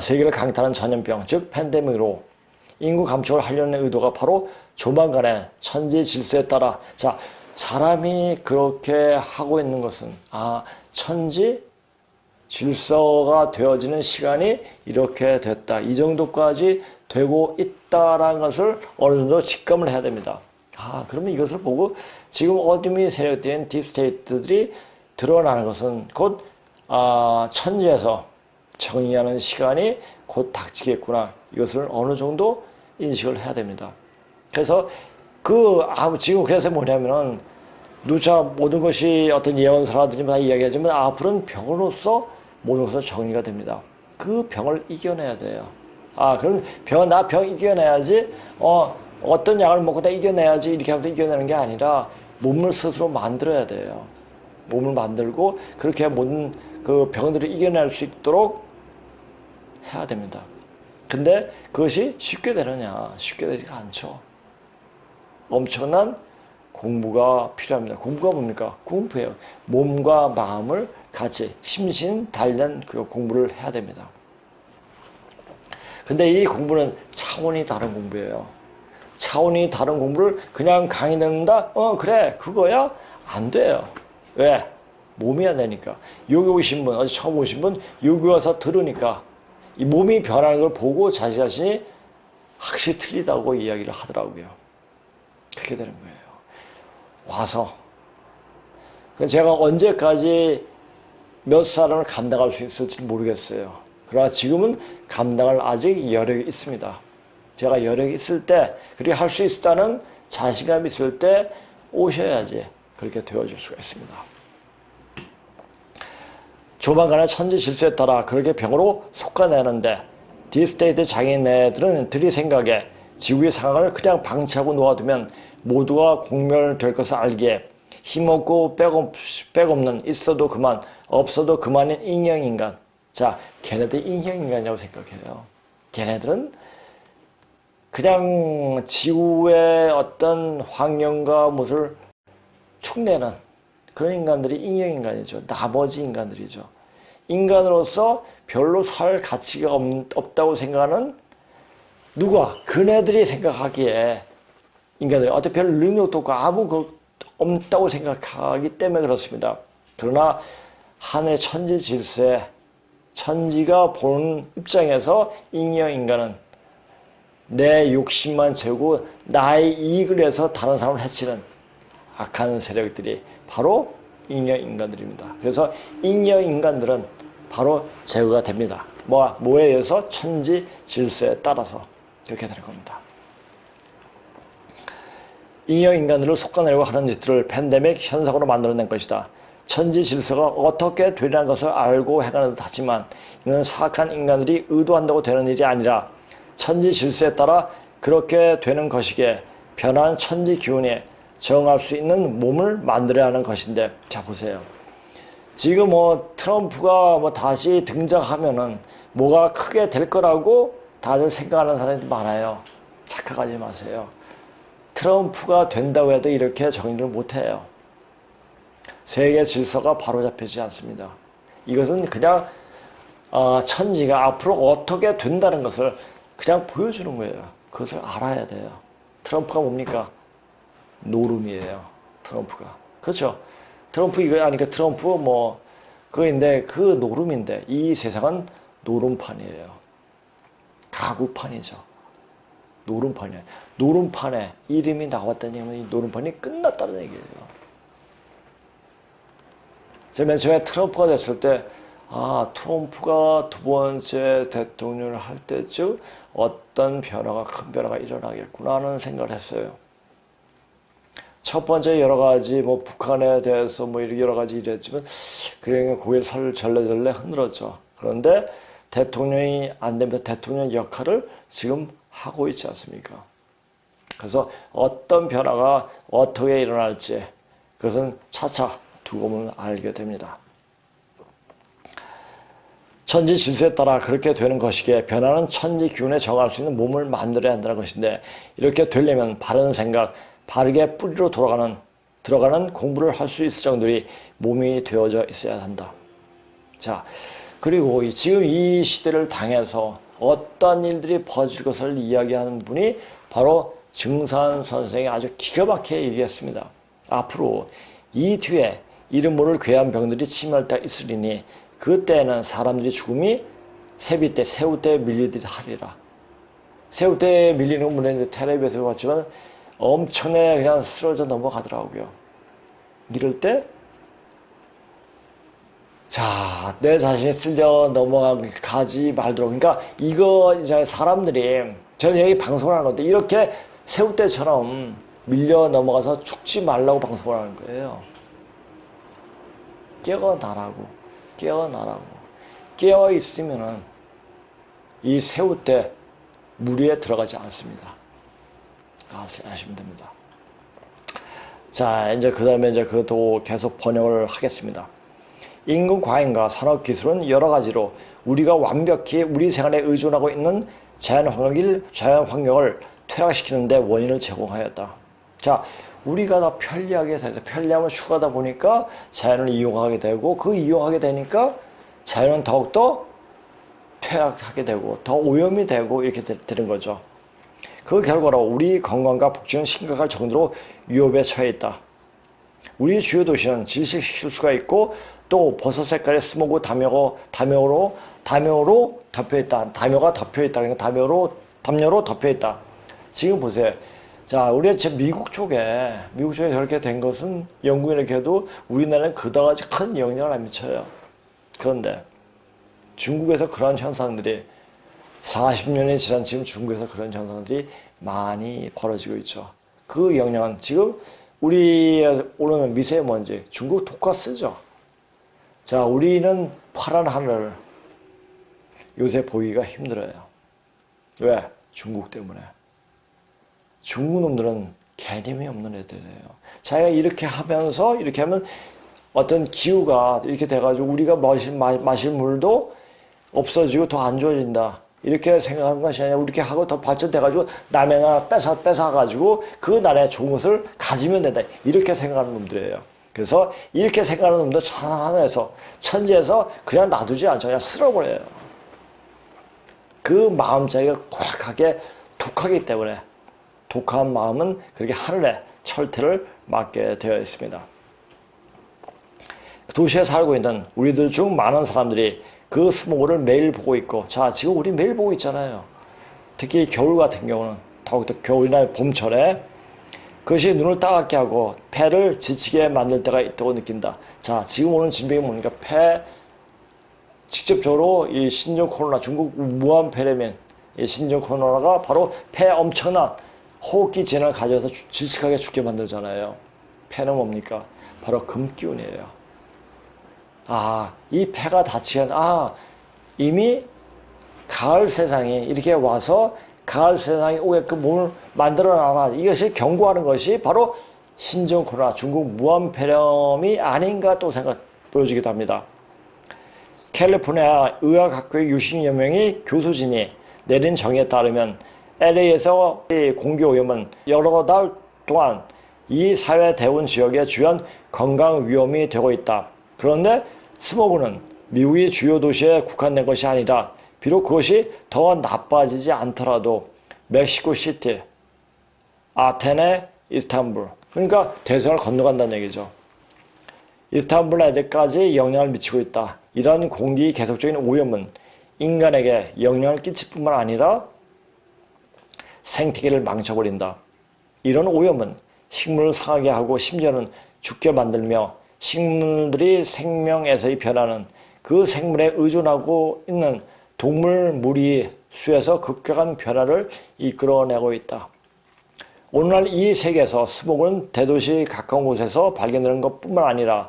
Speaker 1: 세계를 강타하는 전염병, 즉 팬데믹으로 인구 감축을 하려는 의도가 바로 조만간에 천지 질서에 따라, 자, 사람이 그렇게 하고 있는 것은 천지 질서가 되어지는 시간이 이렇게 됐다. 이 정도까지 되고 있다라는 것을 어느 정도 직감을 해야 됩니다. 그러면 이것을 보고 지금 어둠이 세력들인 딥스테이트들이 드러나는 것은 곧 천지에서 정의하는 시간이 곧 닥치겠구나. 이것을 어느 정도 인식을 해야 됩니다. 그래서 지금 그래서 뭐냐면은 누차 모든 것이 어떤 예언서라든지 다 이야기하지만 앞으로는 병으로서 모든 것은 정리가 됩니다. 그 병을 이겨내야 돼요. 그럼 나 병 이겨내야지, 어떤 약을 먹고 다 이겨내야지 이렇게 하면서 이겨내는 게 아니라 몸을 스스로 만들어야 돼요. 몸을 만들고 그렇게 모든 그 병들을 이겨낼 수 있도록 해야 됩니다. 근데 그것이 쉽게 되느냐? 쉽게 되지가 않죠. 엄청난 공부가 필요합니다. 공부가 뭡니까? 공부예요. 몸과 마음을 같이 심신단련 그 공부를 해야 됩니다. 근데 이 공부는 차원이 다른 공부예요. 차원이 다른 공부를 그냥 강의 듣는다? 그래, 그거야? 안 돼요. 왜? 몸이 안 되니까. 여기 오신 분, 어제 처음 오신 분, 여기 와서 들으니까 이 몸이 변하는 걸 보고 자신이 확실히 틀리다고 이야기를 하더라고요. 그렇게 되는 거예요. 와서. 제가 언제까지 몇 사람을 감당할 수 있을지 모르겠어요. 그러나 지금은 감당할 아직 여력이 있습니다. 제가 여력이 있을 때, 그렇게 할 수 있다는 자신감이 있을 때 오셔야지 그렇게 되어질 수가 있습니다. 조만간에 천지 질서에 따라 그렇게 병으로 솎아내는데 딥스테이트 장인애들은 들이 생각에 지구의 상황을 그냥 방치하고 놓아두면 모두가 공멸될 것을 알기에 힘없고 백 없는 있어도 그만 없어도 그만인 인형인간. 자, 걔네들 인형인간이라고 생각해요. 걔네들은 그냥 지구의 어떤 환경과 무엇을 축내는 그런 인간들이 인형인간이죠. 나머지 인간들이죠. 인간으로서 별로 살 가치가 없다고 생각하는 누가? 그네들이 생각하기에 인간들이 어떻게 별 능력도 없고 아무 없다고 생각하기 때문에 그렇습니다. 그러나 하늘의 천지 질서에 천지가 보는 입장에서 인간은 내 욕심만 채우고 나의 이익을 위해서 다른 사람을 해치는 악한 세력들이 바로 인간들입니다. 그래서 인간들은 바로 제거가 됩니다. 뭐에 의해서? 천지 질서에 따라서 그렇게 되는 겁니다. 인간들을 속아내려고 하는 짓들을 팬데믹 현상으로 만들어낸 것이다. 천지 질서가 어떻게 되리라는 것을 알고 해가는 듯 하지만 이는 사악한 인간들이 의도한다고 되는 일이 아니라 천지 질서에 따라 그렇게 되는 것이기에 변화한 천지 기운에 정할 수 있는 몸을 만들어야 하는 것인데, 자 보세요. 지금 트럼프가 다시 등장하면은 뭐가 크게 될 거라고 다들 생각하는 사람이 많아요. 착각하지 마세요. 트럼프가 된다고 해도 이렇게 정리를 못해요. 세계 질서가 바로잡히지 않습니다. 이것은 그냥 천지가 앞으로 어떻게 된다는 것을 그냥 보여주는 거예요. 그것을 알아야 돼요. 트럼프가 뭡니까? 노름이에요. 트럼프가. 그렇죠? 트럼프 이거 아니까 트럼프 그거인데 그 노름인데 이 세상은 노름판이에요. 가구판이죠. 노름판이에요. 노름판에 이름이 나왔다는 얘기는 이 노름판이 끝났다는 얘기예요. 제가 맨 처음에 트럼프가 됐을 때 트럼프가 두 번째 대통령을 할 때쯤 어떤 큰 변화가 일어나겠구나 하는 생각을 했어요. 첫 번째 여러 가지 북한에 대해서 여러 가지 이랬지만 그러니까 고개를 절레절레 흔들었죠. 그런데 대통령이 안 되면서 대통령 역할을 지금 하고 있지 않습니까? 그래서 어떤 변화가 어떻게 일어날지 그것은 차차 두고 보면 알게 됩니다. 천지 질서에 따라 그렇게 되는 것이기에 변화는 천지 기운에 적응할 수 있는 몸을 만들어야 한다는 것인데, 이렇게 되려면 바른 생각, 바르게 뿌리로 들어가는 공부를 할 수 있을 정도의 몸이 되어져 있어야 한다. 자, 그리고 지금 이 시대를 당해서 어떤 일들이 벌어질 것을 이야기하는 분이 바로 증산 선생이 아주 기가 막히게 얘기했습니다. 앞으로 이 뒤에 이름 모를 괴한 병들이 침할 때가 있으리니 그때에는 사람들이 죽음이 세비 때, 새우 때 밀리듯 하리라. 새우 때 밀리는 건 물론 텔레비에서 봤지만 엄청나게 그냥 쓰러져 넘어가더라고요. 이럴 때, 자, 내 자신이 쓸려 넘어가지 말도록. 그러니까 이거 이제 사람들이, 저는 여기 방송을 하는 건데, 이렇게 새우 때처럼 밀려 넘어가서 죽지 말라고 방송을 하는 거예요. 깨어나라고. 깨어 있으면은 이 새우 때 물 위에 들어가지 않습니다. 아시면 됩니다. 자, 이제 그 다음에 이제 그것도 계속 번역을 하겠습니다. 인구 과잉과 산업 기술은 여러 가지로 우리가 완벽히 우리 생활에 의존하고 있는 자연 환경을 퇴락시키는데 원인을 제공하였다. 자, 우리가 더 편리하게 살아서 편리함을 추구하다 보니까 자연을 이용하게 되고, 그 이용하게 되니까 자연은 더욱더 퇴락하게 되고 더 오염이 되고 이렇게 되는 거죠. 그 결과로 우리 건강과 복지는 심각할 정도로 위협에 처해 있다. 우리 주요 도시는 질식시킬 수가 있고, 또 버섯 색깔의 스모그 담요로 덮여있다. 담요가 덮여있다. 그러니까 담요로 덮여있다. 지금 보세요. 자, 우리 미국 쪽에 저렇게 된 것은 연구에 이렇게 해도 우리나라는 그다지 큰 영향을 안 미쳐요. 그런데 중국에서 그런 현상들이 40년이 지난 지금 중국에서 그런 현상들이 많이 벌어지고 있죠. 그 영향은 지금 우리 오르는 미세먼지, 중국 독가스죠. 자, 우리는 파란 하늘 요새 보기가 힘들어요. 왜? 중국 때문에. 중국 놈들은 개념이 없는 애들이에요. 자기가 이렇게 하면 어떤 기후가 이렇게 돼가지고 우리가 마실 물도 없어지고 더 안 좋아진다. 이렇게 생각하는 것이 아니라 이렇게 하고 더 발전돼가지고 남의 나라 뺏어가지고 그 나라에 좋은 것을 가지면 된다. 이렇게 생각하는 놈들이에요. 그래서 이렇게 생각하는 놈들 하늘에서 천지에서 그냥 놔두지 않죠. 그냥 쓸어버려요. 그 마음자리가 고약하게 독하기 때문에 독한 마음은 그렇게 하늘에 철퇴를 맞게 되어 있습니다. 도시에 살고 있는 우리들 중 많은 사람들이 그 스모그를 매일 보고 있고, 자, 지금 우리 매일 보고 있잖아요. 특히 겨울 같은 경우는 더욱더 겨울이나 봄철에 그것이 눈을 따갑게 하고 폐를 지치게 만들 때가 있다고 느낀다. 자, 지금 오는 진병이 뭡니까? 직접적으로 이 신종 코로나, 중국 무한 폐렴인 이 신종 코로나가 바로 폐에 엄청난 호흡기 질환을 가져와서 질식하게 죽게 만들잖아요. 폐는 뭡니까? 바로 금기운이에요. 이 폐가 닫히면, 이미 가을 세상이 이렇게 와서 가을 세상이 오게끔 몸을 만들어 놔라. 이것을 경고하는 것이 바로 신종 코로나, 중국 무한폐렴이 아닌가 또 보여지기도 합니다. 캘리포니아 의학학교의 60여 명의 교수진이 내린 정의에 따르면 LA에서 공기 오염은 여러 달 동안 이 사회 대원 지역의 주요한 건강 위험이 되고 있다. 그런데 스모그는 미국의 주요 도시에 국한된 것이 아니라 비록 그것이 더 나빠지지 않더라도 멕시코 시티, 아테네, 이스탄불, 그러니까 대서양을 건너간다는 얘기죠. 이스탄불 애들까지 영향을 미치고 있다. 이러한 공기 계속적인 오염은 인간에게 영향을 끼칠 뿐만 아니라 생태계를 망쳐버린다. 이런 오염은 식물을 상하게 하고 심지어는 죽게 만들며 식물들이 생명에서의 변화는 그 생물에 의존하고 있는 동물 무리 수에서 급격한 변화를 이끌어내고 있다. 오늘날 이 세계에서 스모그는 대도시 가까운 곳에서 발견되는 것뿐만 아니라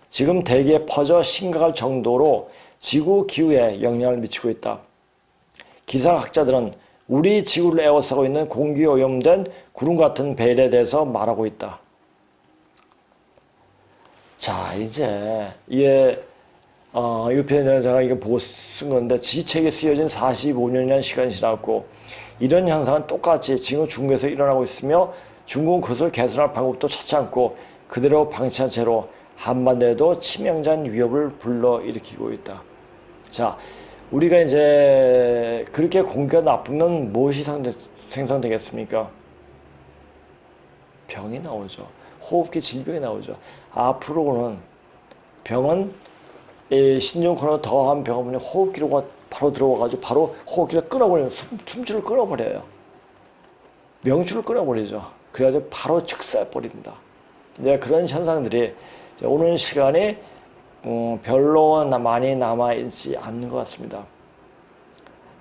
Speaker 1: 지금 대기에 퍼져 심각할 정도로 지구 기후에 영향을 미치고 있다. 기상학자들은 우리 지구를 에워싸고 있는 공기오염된 구름 같은 벨에 대해서 말하고 있다. 자, 이제 이게 옆에 제가 이거 보고 쓴 건데 지책이 쓰여진 45년이라는 시간이 지났고 이런 현상은 똑같이 지금 중국에서 일어나고 있으며 중국은 그것을 개선할 방법도 찾지 않고 그대로 방치한 채로 한반도에도 치명적인 위협을 불러일으키고 있다. 자, 우리가 이제 그렇게 공기가 나쁘면 무엇이 생성되겠습니까? 병이 나오죠. 호흡기 질병이 나오죠. 앞으로는 병은 신종 코로나 더한 병은 호흡기로가 바로 들어와가지고 바로 호흡기를 끊어버려요. 숨줄을 끊어버려요. 명줄을 끊어버리죠. 그래가지고 바로 즉사해버립니다. 이제 그런 현상들이 이제 오는 시간이 별로 많이 남아있지 않는 것 같습니다.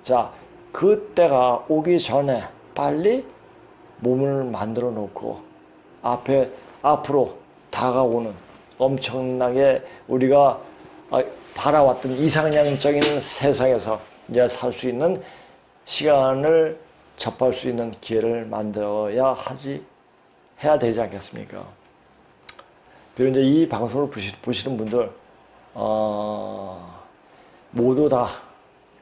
Speaker 1: 자, 그때가 오기 전에 빨리 몸을 만들어 놓고 앞으로 다가오는 엄청나게 우리가 바라왔던 이상향적인 세상에서 이제 살 수 있는 시간을 접할 수 있는 기회를 만들어야 해야 되지 않겠습니까? 비록 이제 이 방송을 보시는 분들, 모두 다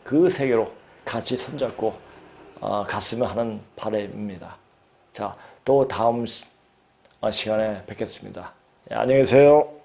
Speaker 1: 그 세계로 같이 손잡고, 갔으면 하는 바람입니다. 자, 또 다음 시간에 뵙겠습니다. 예, 안녕히 계세요.